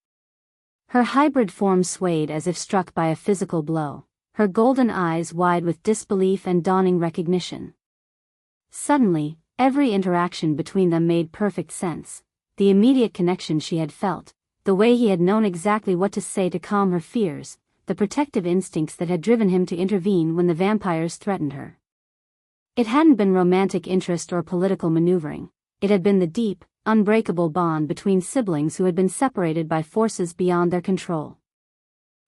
Her hybrid form swayed as if struck by a physical blow, her golden eyes wide with disbelief and dawning recognition. Suddenly, every interaction between them made perfect sense, the immediate connection she had felt, the way he had known exactly what to say to calm her fears, the protective instincts that had driven him to intervene when the vampires threatened her. It hadn't been romantic interest or political maneuvering, it had been the deep, unbreakable bond between siblings who had been separated by forces beyond their control.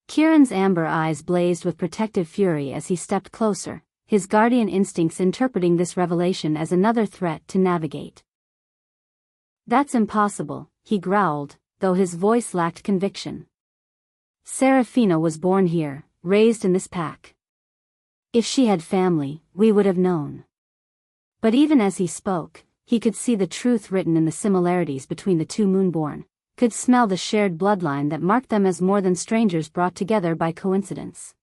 Kieran's amber eyes blazed with protective fury as he stepped closer, his guardian instincts interpreting this revelation as another threat to navigate. "That's impossible," he growled, though his voice lacked conviction. "Seraphina was born here, raised in this pack. If she had family, we would have known." But even as he spoke, he could see the truth written in the similarities between the two Moonborn, could smell the shared bloodline that marked them as more than strangers brought together by coincidence.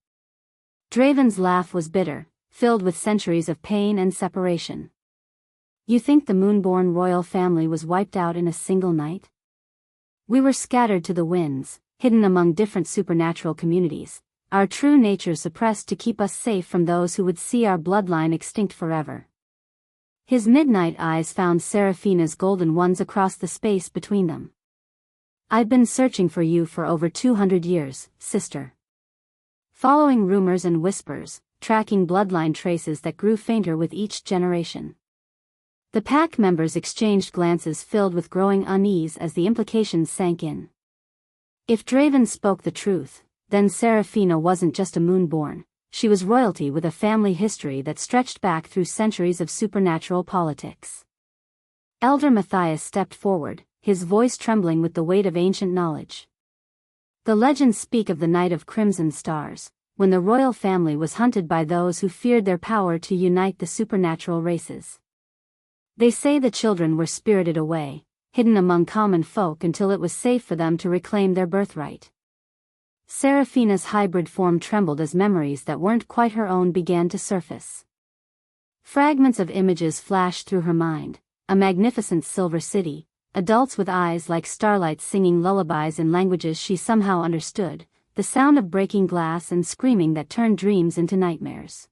Draven's laugh was bitter, filled with centuries of pain and separation. "You think the Moonborn royal family was wiped out in a single night? We were scattered to the winds, hidden among different supernatural communities, our true nature suppressed to keep us safe from those who would see our bloodline extinct forever." His midnight eyes found Seraphina's golden ones across the space between them. "I've been searching for you for over 200 years, sister." Following rumors and whispers, tracking bloodline traces that grew fainter with each generation. The pack members exchanged glances filled with growing unease as the implications sank in. If Draven spoke the truth, then Seraphina wasn't just a Moonborn, she was royalty with a family history that stretched back through centuries of supernatural politics. Elder Matthias stepped forward, his voice trembling with the weight of ancient knowledge. "The legends speak of the Night of Crimson Stars, when the royal family was hunted by those who feared their power to unite the supernatural races. They say the children were spirited away, hidden among common folk until it was safe for them to reclaim their birthright." Seraphina's hybrid form trembled as memories that weren't quite her own began to surface. Fragments of images flashed through her mind, a magnificent silver city, adults with eyes like starlight singing lullabies in languages she somehow understood, the sound of breaking glass and screaming that turned dreams into nightmares.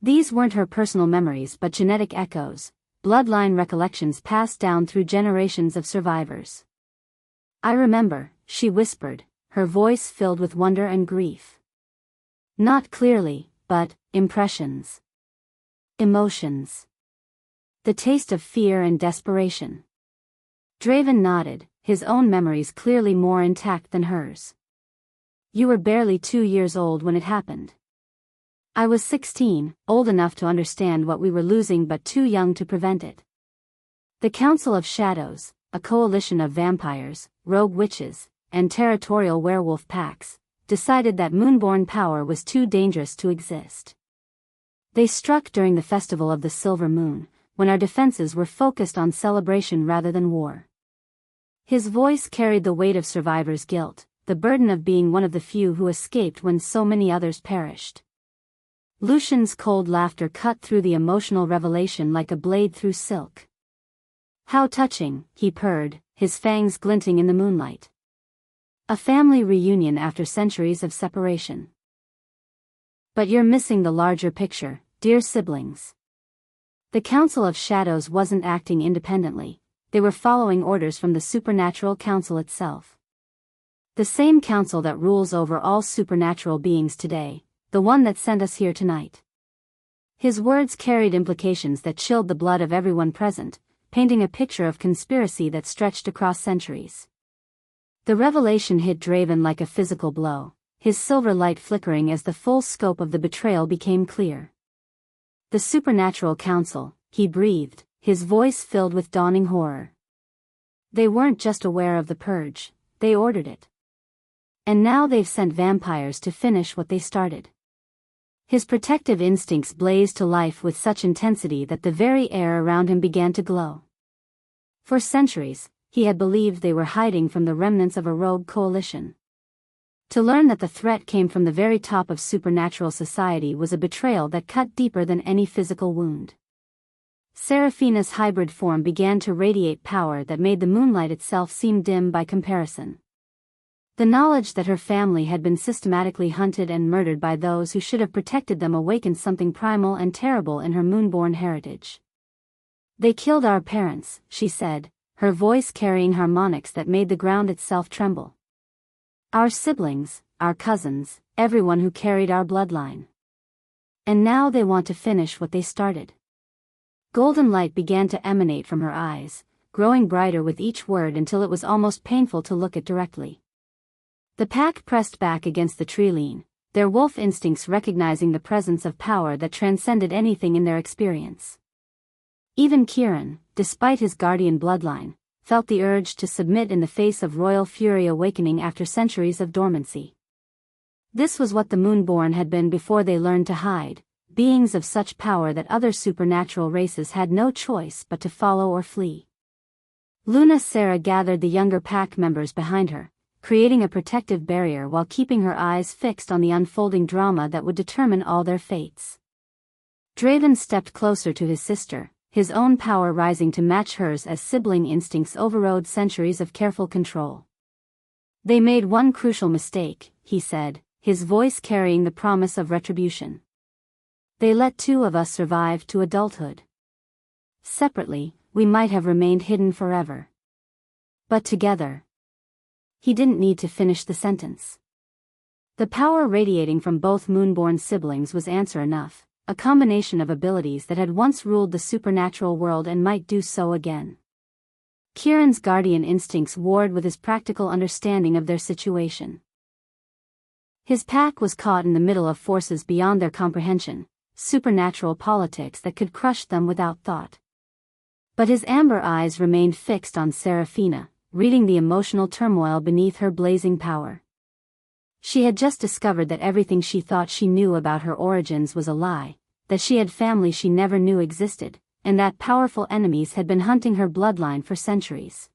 These weren't her personal memories but genetic echoes, bloodline recollections passed down through generations of survivors. "I remember," she whispered, her voice filled with wonder and grief. "Not clearly, but impressions. Emotions. The taste of fear and desperation." Draven nodded, his own memories clearly more intact than hers. "You were barely 2 years old when it happened. I was 16, old enough to understand what we were losing but too young to prevent it. The Council of Shadows, a coalition of vampires, rogue witches, and territorial werewolf packs, decided that Moonborn power was too dangerous to exist. They struck during the Festival of the Silver Moon, when our defenses were focused on celebration rather than war." His voice carried the weight of survivors' guilt, the burden of being one of the few who escaped when so many others perished. Lucian's cold laughter cut through the emotional revelation like a blade through silk. "How touching," he purred, his fangs glinting in the moonlight. "A family reunion after centuries of separation. But you're missing the larger picture, dear siblings. The Council of Shadows wasn't acting independently, they were following orders from the Supernatural Council itself. The same council that rules over all supernatural beings today, the one that sent us here tonight." His words carried implications that chilled the blood of everyone present, painting a picture of conspiracy that stretched across centuries. The revelation hit Draven like a physical blow, his silver light flickering as the full scope of the betrayal became clear. "The Supernatural Council," he breathed, his voice filled with dawning horror. "They weren't just aware of the purge, they ordered it. And now they've sent vampires to finish what they started." His protective instincts blazed to life with such intensity that the very air around him began to glow. For centuries, he had believed they were hiding from the remnants of a rogue coalition. To learn that the threat came from the very top of supernatural society was a betrayal that cut deeper than any physical wound. Seraphina's hybrid form began to radiate power that made the moonlight itself seem dim by comparison. The knowledge that her family had been systematically hunted and murdered by those who should have protected them awakened something primal and terrible in her moonborn heritage. "They killed our parents," she said, her voice carrying harmonics that made the ground itself tremble. "Our siblings, our cousins, everyone who carried our bloodline. And now they want to finish what they started." Golden light began to emanate from her eyes, growing brighter with each word until it was almost painful to look at directly. The pack pressed back against the tree-line, their wolf instincts recognizing the presence of power that transcended anything in their experience. Even Kieran, despite his guardian bloodline, felt the urge to submit in the face of royal fury awakening after centuries of dormancy. This was what the Moonborn had been before they learned to hide, beings of such power that other supernatural races had no choice but to follow or flee. Luna Sarah gathered the younger pack members behind her, creating a protective barrier while keeping her eyes fixed on the unfolding drama that would determine all their fates. Draven stepped closer to his sister, his own power rising to match hers as sibling instincts overrode centuries of careful control. "They made one crucial mistake," he said, his voice carrying the promise of retribution. "They let two of us survive to adulthood. Separately, we might have remained hidden forever. But together..." He didn't need to finish the sentence. The power radiating from both Moonborn siblings was answer enough, a combination of abilities that had once ruled the supernatural world and might do so again. Kieran's guardian instincts warred with his practical understanding of their situation. His pack was caught in the middle of forces beyond their comprehension, supernatural politics that could crush them without thought. But his amber eyes remained fixed on Seraphina, reading the emotional turmoil beneath her blazing power. She had just discovered that everything she thought she knew about her origins was a lie, that she had family she never knew existed, and that powerful enemies had been hunting her bloodline for centuries.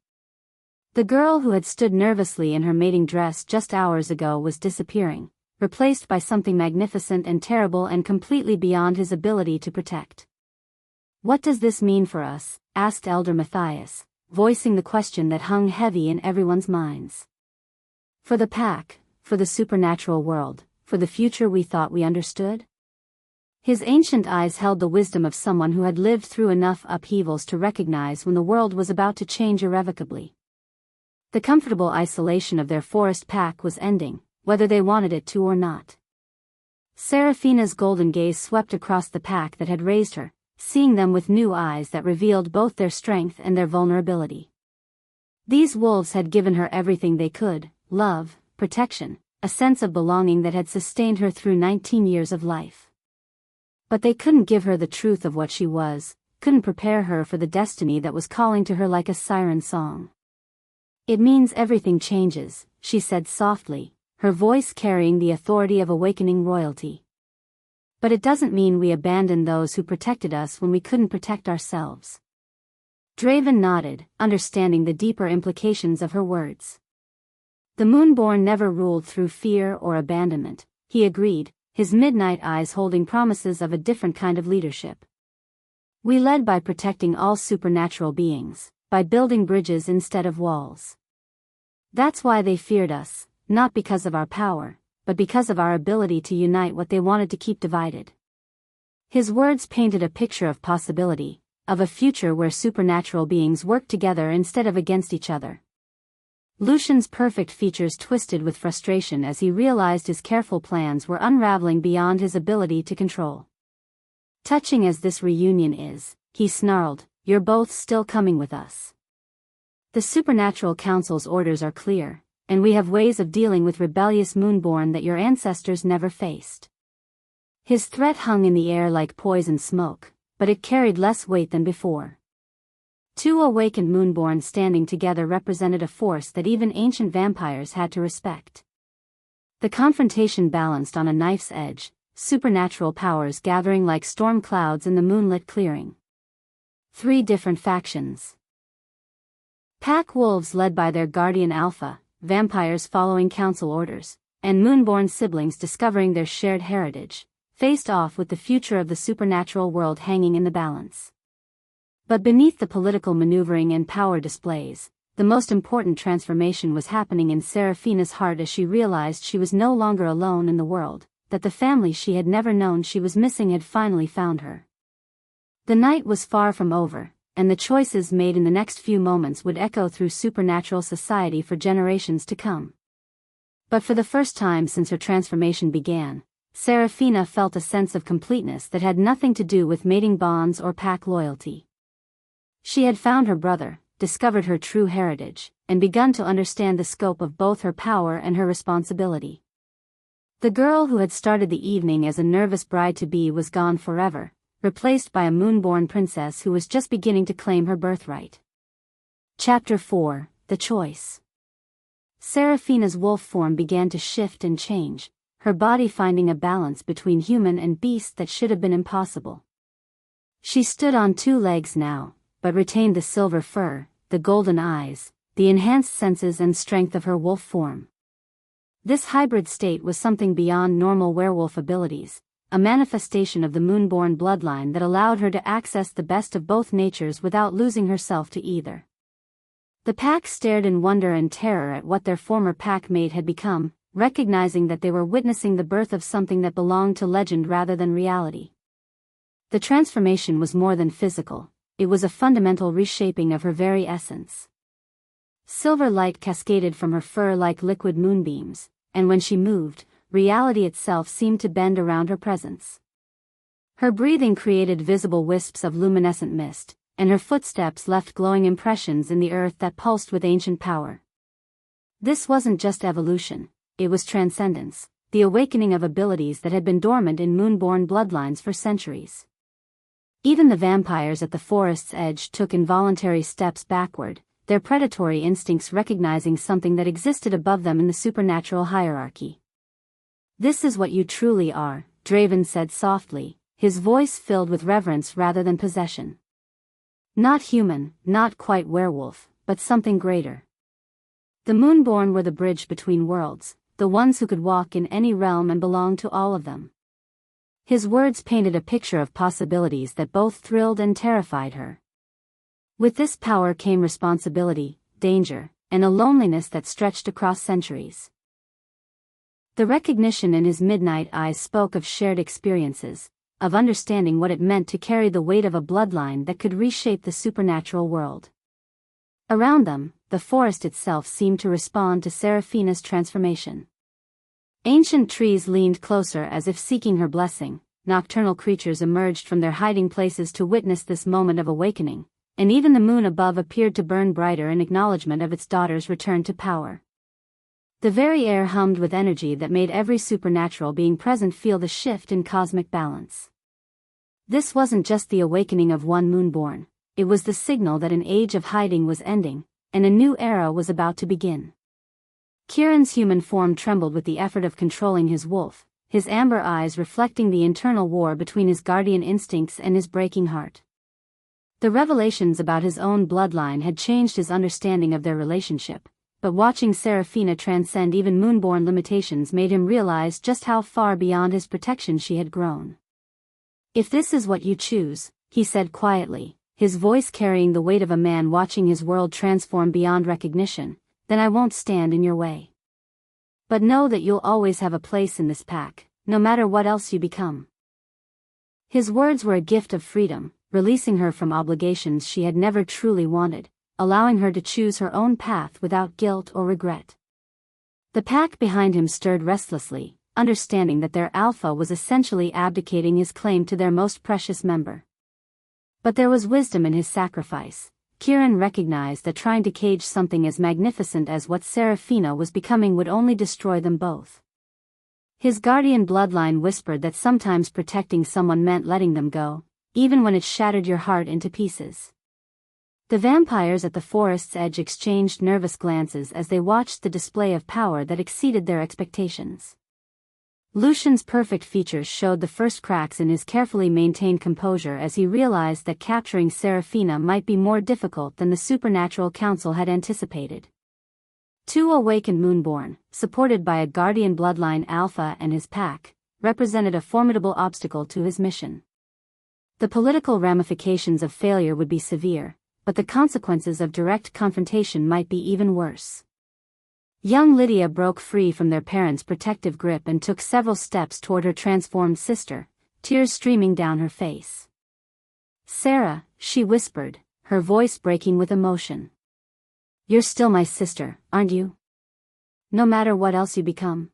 The girl who had stood nervously in her mating dress just hours ago was disappearing, replaced by something magnificent and terrible and completely beyond his ability to protect. "What does this mean for us?" asked Elder Matthias, voicing the question that hung heavy in everyone's minds. "For the pack, for the supernatural world, for the future we thought we understood?" His ancient eyes held the wisdom of someone who had lived through enough upheavals to recognize when the world was about to change irrevocably. The comfortable isolation of their forest pack was ending, whether they wanted it to or not. Seraphina's golden gaze swept across the pack that had raised her, seeing them with new eyes that revealed both their strength and their vulnerability. These wolves had given her everything they could: love, protection, a sense of belonging that had sustained her through 19 years of life. But they couldn't give her the truth of what she was, couldn't prepare her for the destiny that was calling to her like a siren song. "It means everything changes," she said softly, her voice carrying the authority of awakening royalty. "But it doesn't mean we abandon those who protected us when we couldn't protect ourselves." Draven nodded, understanding the deeper implications of her words. "The Moonborn never ruled through fear or abandonment," he agreed, his midnight eyes holding promises of a different kind of leadership. "We led by protecting all supernatural beings, by building bridges instead of walls. That's why they feared us, not because of our power, but because of our ability to unite what they wanted to keep divided." His words painted a picture of possibility, of a future where supernatural beings worked together instead of against each other. Lucian's perfect features twisted with frustration as he realized his careful plans were unraveling beyond his ability to control. "Touching as this reunion is," he snarled, "you're both still coming with us. The Supernatural Council's orders are clear, and we have ways of dealing with rebellious Moonborn that your ancestors never faced." His threat hung in the air like poison smoke, but it carried less weight than before. Two awakened Moonborn standing together represented a force that even ancient vampires had to respect. The confrontation balanced on a knife's edge, supernatural powers gathering like storm clouds in the moonlit clearing. Three different factions. Pack wolves led by their guardian alpha, vampires following council orders, and Moonborn siblings discovering their shared heritage, faced off with the future of the supernatural world hanging in the balance. But beneath the political maneuvering and power displays, the most important transformation was happening in Seraphina's heart as she realized she was no longer alone in the world, that the family she had never known she was missing had finally found her. The night was far from over, and the choices made in the next few moments would echo through supernatural society for generations to come. But for the first time since her transformation began, Seraphina felt a sense of completeness that had nothing to do with mating bonds or pack loyalty. She had found her brother, discovered her true heritage, and begun to understand the scope of both her power and her responsibility. The girl who had started the evening as a nervous bride-to-be was gone forever, replaced by a moonborn princess who was just beginning to claim her birthright. Chapter 4: The Choice. Seraphina's wolf form began to shift and change, her body finding a balance between human and beast that should have been impossible. She stood on two legs now, but retained the silver fur, the golden eyes, the enhanced senses and strength of her wolf form. This hybrid state was something beyond normal werewolf abilities, a manifestation of the moonborn bloodline that allowed her to access the best of both natures without losing herself to either. The pack stared in wonder and terror at what their former pack mate had become, recognizing that they were witnessing the birth of something that belonged to legend rather than reality. The transformation was more than physical, it was a fundamental reshaping of her very essence. Silver light cascaded from her fur like liquid moonbeams, and when she moved, reality itself seemed to bend around her presence. Her breathing created visible wisps of luminescent mist, and her footsteps left glowing impressions in the earth that pulsed with ancient power. This wasn't just evolution, it was transcendence, the awakening of abilities that had been dormant in moonborn bloodlines for centuries. Even the vampires at the forest's edge took involuntary steps backward, their predatory instincts recognizing something that existed above them in the supernatural hierarchy. "This is what you truly are," Draven said softly, his voice filled with reverence rather than possession. "Not human, not quite werewolf, but something greater. The Moonborn were the bridge between worlds, the ones who could walk in any realm and belong to all of them." His words painted a picture of possibilities that both thrilled and terrified her. With this power came responsibility, danger, and a loneliness that stretched across centuries. The recognition in his midnight eyes spoke of shared experiences, of understanding what it meant to carry the weight of a bloodline that could reshape the supernatural world. Around them, the forest itself seemed to respond to Seraphina's transformation. Ancient trees leaned closer as if seeking her blessing, nocturnal creatures emerged from their hiding places to witness this moment of awakening, and even the moon above appeared to burn brighter in acknowledgement of its daughter's return to power. The very air hummed with energy that made every supernatural being present feel the shift in cosmic balance. This wasn't just the awakening of one moonborn, it was the signal that an age of hiding was ending, and a new era was about to begin. Kieran's human form trembled with the effort of controlling his wolf, his amber eyes reflecting the internal war between his guardian instincts and his breaking heart. The revelations about his own bloodline had changed his understanding of their relationship, but watching Seraphina transcend even moonborn limitations made him realize just how far beyond his protection she had grown. "If this is what you choose," he said quietly, his voice carrying the weight of a man watching his world transform beyond recognition, "then I won't stand in your way. But know that you'll always have a place in this pack, no matter what else you become." His words were a gift of freedom, releasing her from obligations she had never truly wanted, allowing her to choose her own path without guilt or regret. The pack behind him stirred restlessly, understanding that their alpha was essentially abdicating his claim to their most precious member. But there was wisdom in his sacrifice. Kieran recognized that trying to cage something as magnificent as what Seraphina was becoming would only destroy them both. His guardian bloodline whispered that sometimes protecting someone meant letting them go, even when it shattered your heart into pieces. The vampires at the forest's edge exchanged nervous glances as they watched the display of power that exceeded their expectations. Lucian's perfect features showed the first cracks in his carefully maintained composure as he realized that capturing Seraphina might be more difficult than the supernatural council had anticipated. Two awakened Moonborn, supported by a guardian bloodline alpha and his pack, represented a formidable obstacle to his mission. The political ramifications of failure would be severe, but the consequences of direct confrontation might be even worse. Young Lydia broke free from their parents' protective grip and took several steps toward her transformed sister, tears streaming down her face. "Sarah," she whispered, her voice breaking with emotion. "You're still my sister, aren't you? No matter what else you become."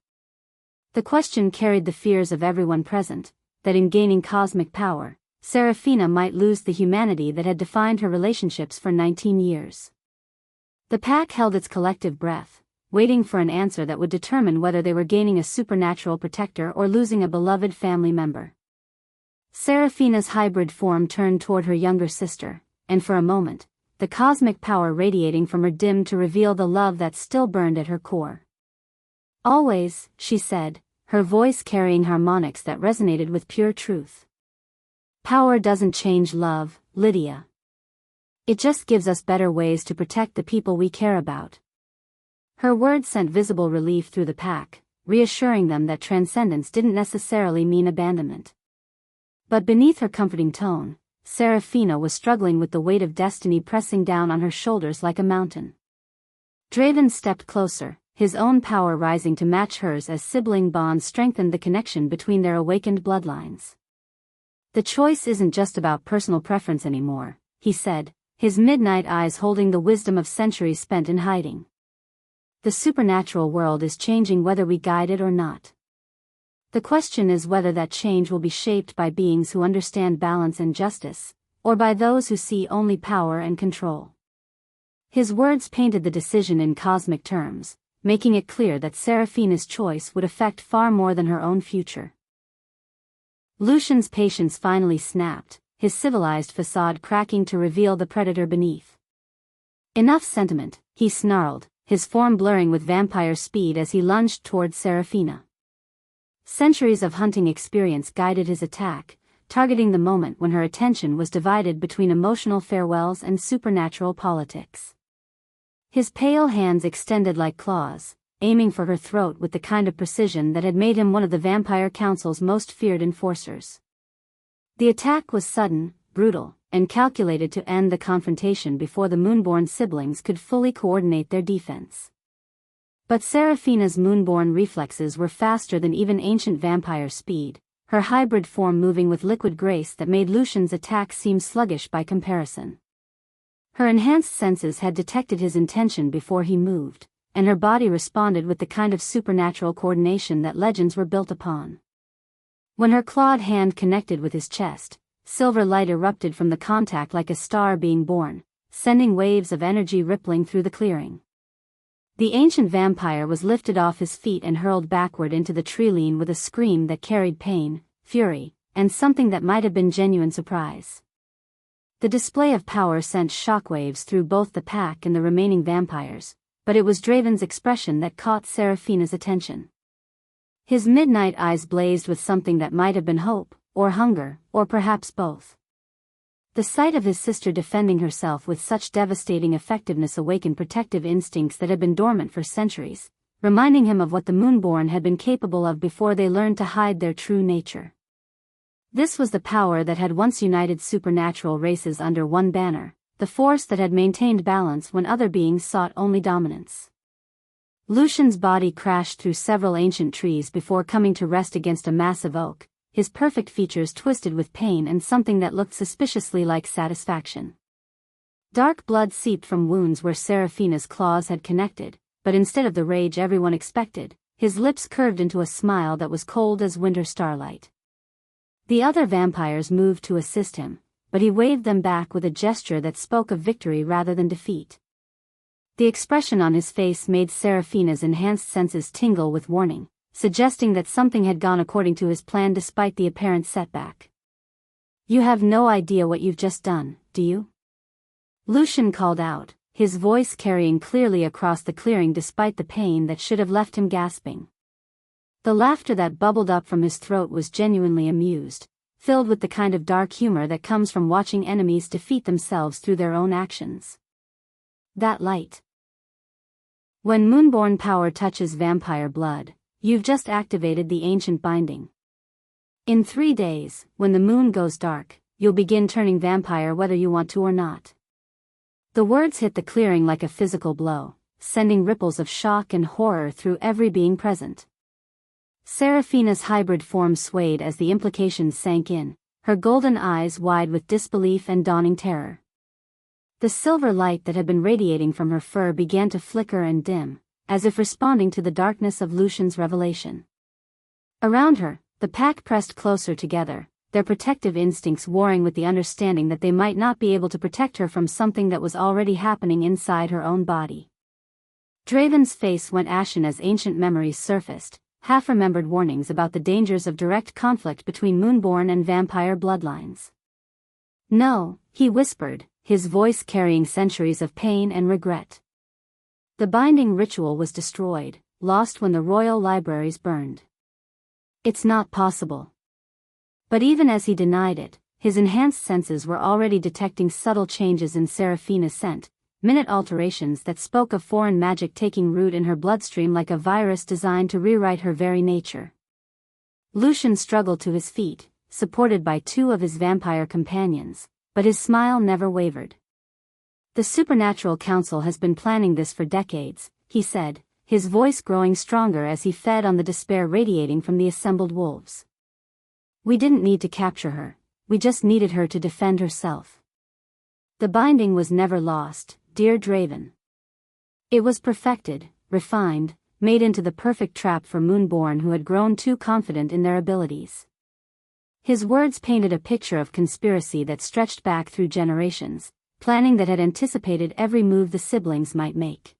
The question carried the fears of everyone present, that in gaining cosmic power, Seraphina might lose the humanity that had defined her relationships for 19 years. The pack held its collective breath, waiting for an answer that would determine whether they were gaining a supernatural protector or losing a beloved family member. Seraphina's hybrid form turned toward her younger sister, and for a moment, the cosmic power radiating from her dimmed to reveal the love that still burned at her core. "Always," she said, her voice carrying harmonics that resonated with pure truth. "Power doesn't change love, Lydia. It just gives us better ways to protect the people we care about." Her words sent visible relief through the pack, reassuring them that transcendence didn't necessarily mean abandonment. But beneath her comforting tone, Seraphina was struggling with the weight of destiny pressing down on her shoulders like a mountain. Draven stepped closer, his own power rising to match hers as sibling bonds strengthened the connection between their awakened bloodlines. "The choice isn't just about personal preference anymore," he said, his midnight eyes holding the wisdom of centuries spent in hiding. "The supernatural world is changing whether we guide it or not. The question is whether that change will be shaped by beings who understand balance and justice, or by those who see only power and control." His words painted the decision in cosmic terms, making it clear that Seraphina's choice would affect far more than her own future. Lucian's patience finally snapped, his civilized facade cracking to reveal the predator beneath. "Enough sentiment," he snarled, his form blurring with vampire speed as he lunged toward Seraphina. Centuries of hunting experience guided his attack, targeting the moment when her attention was divided between emotional farewells and supernatural politics. His pale hands extended like claws, aiming for her throat with the kind of precision that had made him one of the Vampire Council's most feared enforcers. The attack was sudden, brutal, and calculated to end the confrontation before the Moonborn siblings could fully coordinate their defense. But Seraphina's Moonborn reflexes were faster than even ancient vampire speed, her hybrid form moving with liquid grace that made Lucian's attack seem sluggish by comparison. Her enhanced senses had detected his intention before he moved, and her body responded with the kind of supernatural coordination that legends were built upon. When her clawed hand connected with his chest, silver light erupted from the contact like a star being born, sending waves of energy rippling through the clearing. The ancient vampire was lifted off his feet and hurled backward into the treeline with a scream that carried pain, fury, and something that might have been genuine surprise. The display of power sent shockwaves through both the pack and the remaining vampires, but it was Draven's expression that caught Seraphina's attention. His midnight eyes blazed with something that might have been hope, or hunger, or perhaps both. The sight of his sister defending herself with such devastating effectiveness awakened protective instincts that had been dormant for centuries, reminding him of what the Moonborn had been capable of before they learned to hide their true nature. This was the power that had once united supernatural races under one banner, the force that had maintained balance when other beings sought only dominance. Lucian's body crashed through several ancient trees before coming to rest against a massive oak, his perfect features twisted with pain and something that looked suspiciously like satisfaction. Dark blood seeped from wounds where Seraphina's claws had connected, but instead of the rage everyone expected, his lips curved into a smile that was cold as winter starlight. The other vampires moved to assist him, but he waved them back with a gesture that spoke of victory rather than defeat. The expression on his face made Seraphina's enhanced senses tingle with warning, suggesting that something had gone according to his plan despite the apparent setback. "You have no idea what you've just done, do you?" Lucian called out, his voice carrying clearly across the clearing despite the pain that should have left him gasping. The laughter that bubbled up from his throat was genuinely amused, filled with the kind of dark humor that comes from watching enemies defeat themselves through their own actions. "That light. When Moonborn power touches vampire blood, you've just activated the ancient binding. In 3 days, when the moon goes dark, you'll begin turning vampire whether you want to or not." The words hit the clearing like a physical blow, sending ripples of shock and horror through every being present. Seraphina's hybrid form swayed as the implications sank in, her golden eyes wide with disbelief and dawning terror. The silver light that had been radiating from her fur began to flicker and dim, as if responding to the darkness of Lucian's revelation. Around her, the pack pressed closer together, their protective instincts warring with the understanding that they might not be able to protect her from something that was already happening inside her own body. Draven's face went ashen as ancient memories surfaced, half-remembered warnings about the dangers of direct conflict between Moonborn and vampire bloodlines. "No," he whispered, his voice carrying centuries of pain and regret. "The binding ritual was destroyed, lost when the royal libraries burned. It's not possible." But even as he denied it, his enhanced senses were already detecting subtle changes in Seraphina's scent, minute alterations that spoke of foreign magic taking root in her bloodstream like a virus designed to rewrite her very nature. Lucian struggled to his feet, supported by two of his vampire companions, but his smile never wavered. "The Supernatural Council has been planning this for decades," he said, his voice growing stronger as he fed on the despair radiating from the assembled wolves. "We didn't need to capture her, we just needed her to defend herself. The binding was never lost, dear Draven. It was perfected, refined, made into the perfect trap for Moonborn who had grown too confident in their abilities." His words painted a picture of conspiracy that stretched back through generations, planning that had anticipated every move the siblings might make.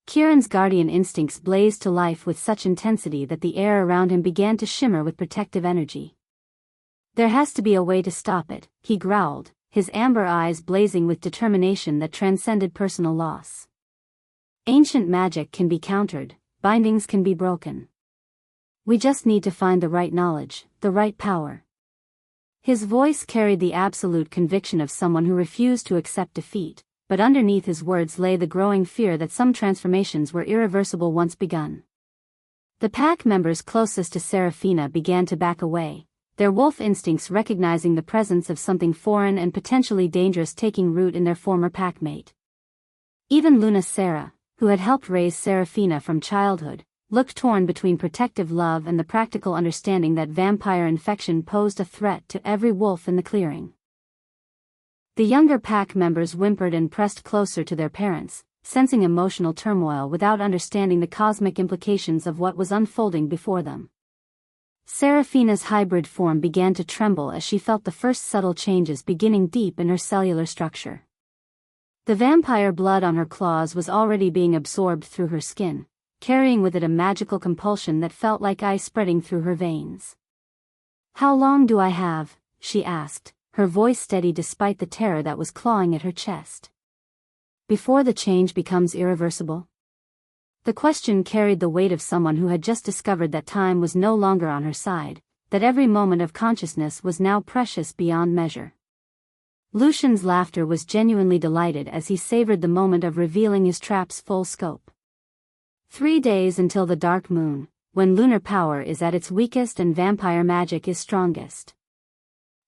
Kieran's guardian instincts blazed to life with such intensity that the air around him began to shimmer with protective energy. "There has to be a way to stop it," he growled, his amber eyes blazing with determination that transcended personal loss. "Ancient magic can be countered, bindings can be broken. We just need to find the right knowledge, the right power." His voice carried the absolute conviction of someone who refused to accept defeat, but underneath his words lay the growing fear that some transformations were irreversible once begun. The pack members closest to Seraphina began to back away, their wolf instincts recognizing the presence of something foreign and potentially dangerous taking root in their former packmate. Even Luna Sera, who had helped raise Seraphina from childhood, looked torn between protective love and the practical understanding that vampire infection posed a threat to every wolf in the clearing. The younger pack members whimpered and pressed closer to their parents, sensing emotional turmoil without understanding the cosmic implications of what was unfolding before them. Seraphina's hybrid form began to tremble as she felt the first subtle changes beginning deep in her cellular structure. The vampire blood on her claws was already being absorbed through her skin, carrying with it a magical compulsion that felt like ice spreading through her veins. "How long do I have?" she asked, her voice steady despite the terror that was clawing at her chest. "Before the change becomes irreversible?" The question carried the weight of someone who had just discovered that time was no longer on her side, that every moment of consciousness was now precious beyond measure. Lucian's laughter was genuinely delighted as he savored the moment of revealing his trap's full scope. 3 days until the dark moon, when lunar power is at its weakest and vampire magic is strongest.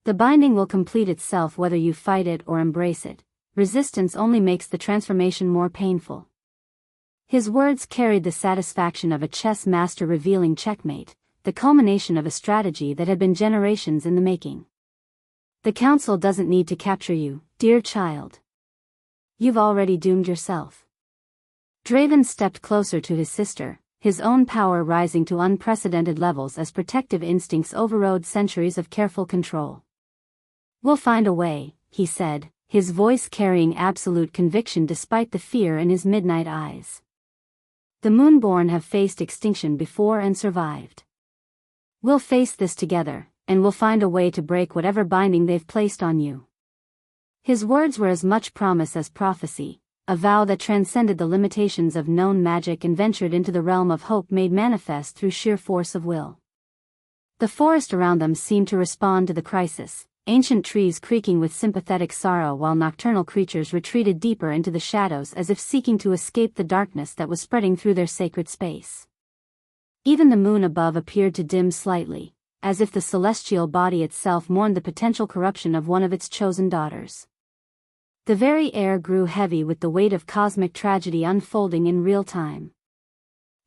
The binding will complete itself whether you fight it or embrace it. Resistance only makes the transformation more painful. His words carried the satisfaction of a chess master revealing checkmate, the culmination of a strategy that had been generations in the making. "The council doesn't need to capture you, dear child. You've already doomed yourself." Draven stepped closer to his sister, his own power rising to unprecedented levels as protective instincts overrode centuries of careful control. "We'll find a way," he said, his voice carrying absolute conviction despite the fear in his midnight eyes. "The Moonborn have faced extinction before and survived. We'll face this together, and we'll find a way to break whatever binding they've placed on you." His words were as much promise as prophecy, a vow that transcended the limitations of known magic and ventured into the realm of hope made manifest through sheer force of will. The forest around them seemed to respond to the crisis, ancient trees creaking with sympathetic sorrow while nocturnal creatures retreated deeper into the shadows as if seeking to escape the darkness that was spreading through their sacred space. Even the moon above appeared to dim slightly, as if the celestial body itself mourned the potential corruption of one of its chosen daughters. The very air grew heavy with the weight of cosmic tragedy unfolding in real time.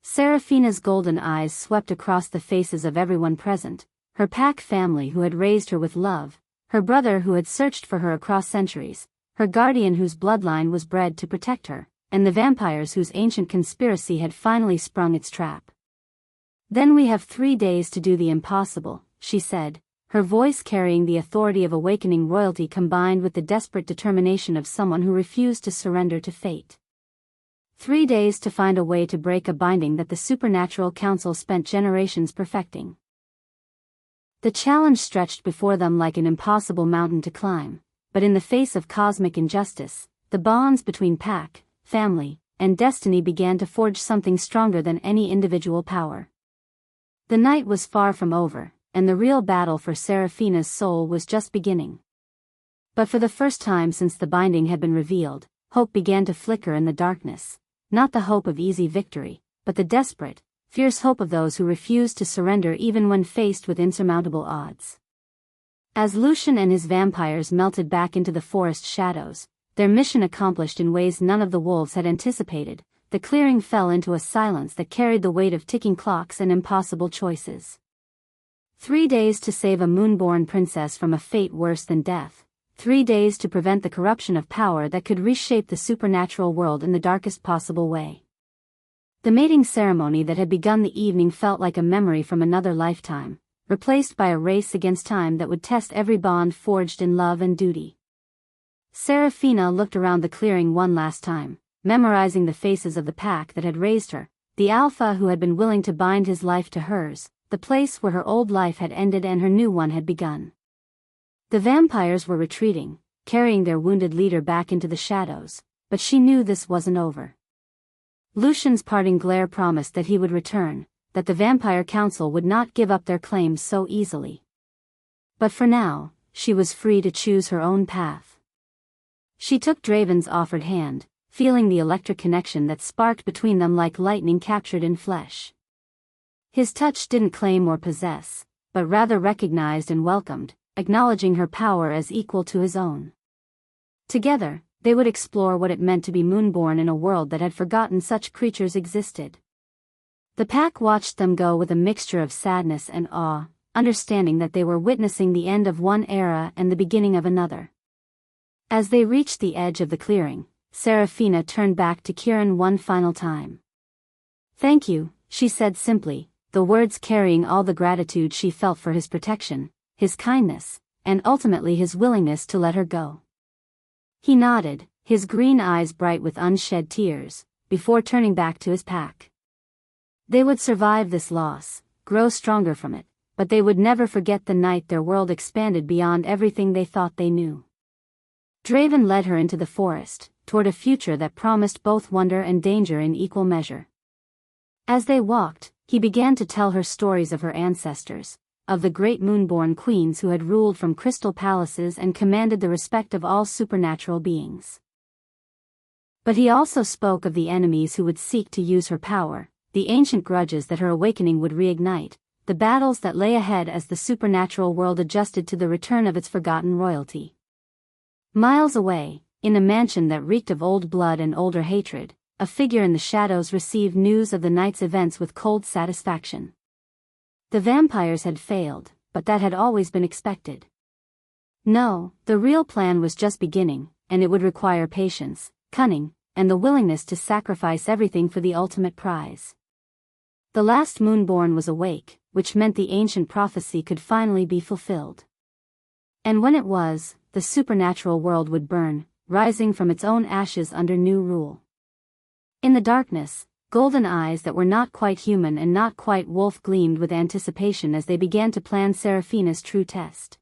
Seraphina's golden eyes swept across the faces of everyone present, her pack family who had raised her with love, her brother who had searched for her across centuries, her guardian whose bloodline was bred to protect her, and the vampires whose ancient conspiracy had finally sprung its trap. "Then we have 3 days to do the impossible," she said, her voice carrying the authority of awakening royalty combined with the desperate determination of someone who refused to surrender to fate. 3 days to find a way to break a binding that the Supernatural Council spent generations perfecting. The challenge stretched before them like an impossible mountain to climb, but in the face of cosmic injustice, the bonds between pack, family, and destiny began to forge something stronger than any individual power. The night was far from over, and the real battle for Seraphina's soul was just beginning. But for the first time since the binding had been revealed, hope began to flicker in the darkness, not the hope of easy victory, but the desperate, fierce hope of those who refused to surrender even when faced with insurmountable odds. As Lucian and his vampires melted back into the forest shadows, their mission accomplished in ways none of the wolves had anticipated, the clearing fell into a silence that carried the weight of ticking clocks and impossible choices. 3 days to save a moonborn princess from a fate worse than death. 3 days to prevent the corruption of power that could reshape the supernatural world in the darkest possible way. The mating ceremony that had begun the evening felt like a memory from another lifetime, replaced by a race against time that would test every bond forged in love and duty. Seraphina looked around the clearing one last time, memorizing the faces of the pack that had raised her, the alpha who had been willing to bind his life to hers, the place where her old life had ended and her new one had begun. The vampires were retreating, carrying their wounded leader back into the shadows, but she knew this wasn't over. Lucian's parting glare promised that he would return, that the Vampire Council would not give up their claims so easily. But for now, she was free to choose her own path. She took Draven's offered hand, feeling the electric connection that sparked between them like lightning captured in flesh. His touch didn't claim or possess, but rather recognized and welcomed, acknowledging her power as equal to his own. Together, they would explore what it meant to be moonborn in a world that had forgotten such creatures existed. The pack watched them go with a mixture of sadness and awe, understanding that they were witnessing the end of one era and the beginning of another. As they reached the edge of the clearing, Seraphina turned back to Kieran one final time. "Thank you," she said simply, the words carrying all the gratitude she felt for his protection, his kindness, and ultimately his willingness to let her go. He nodded, his green eyes bright with unshed tears, before turning back to his pack. They would survive this loss, grow stronger from it, but they would never forget the night their world expanded beyond everything they thought they knew. Draven led her into the forest, toward a future that promised both wonder and danger in equal measure. As they walked, he began to tell her stories of her ancestors, of the great moonborn queens who had ruled from crystal palaces and commanded the respect of all supernatural beings. But he also spoke of the enemies who would seek to use her power, the ancient grudges that her awakening would reignite, the battles that lay ahead as the supernatural world adjusted to the return of its forgotten royalty. Miles away, in a mansion that reeked of old blood and older hatred, a figure in the shadows received news of the night's events with cold satisfaction. The vampires had failed, but that had always been expected. No, the real plan was just beginning, and it would require patience, cunning, and the willingness to sacrifice everything for the ultimate prize. The last moonborn was awake, which meant the ancient prophecy could finally be fulfilled. And when it was, the supernatural world would burn, rising from its own ashes under new rule. In the darkness, golden eyes that were not quite human and not quite wolf gleamed with anticipation as they began to plan Seraphina's true test.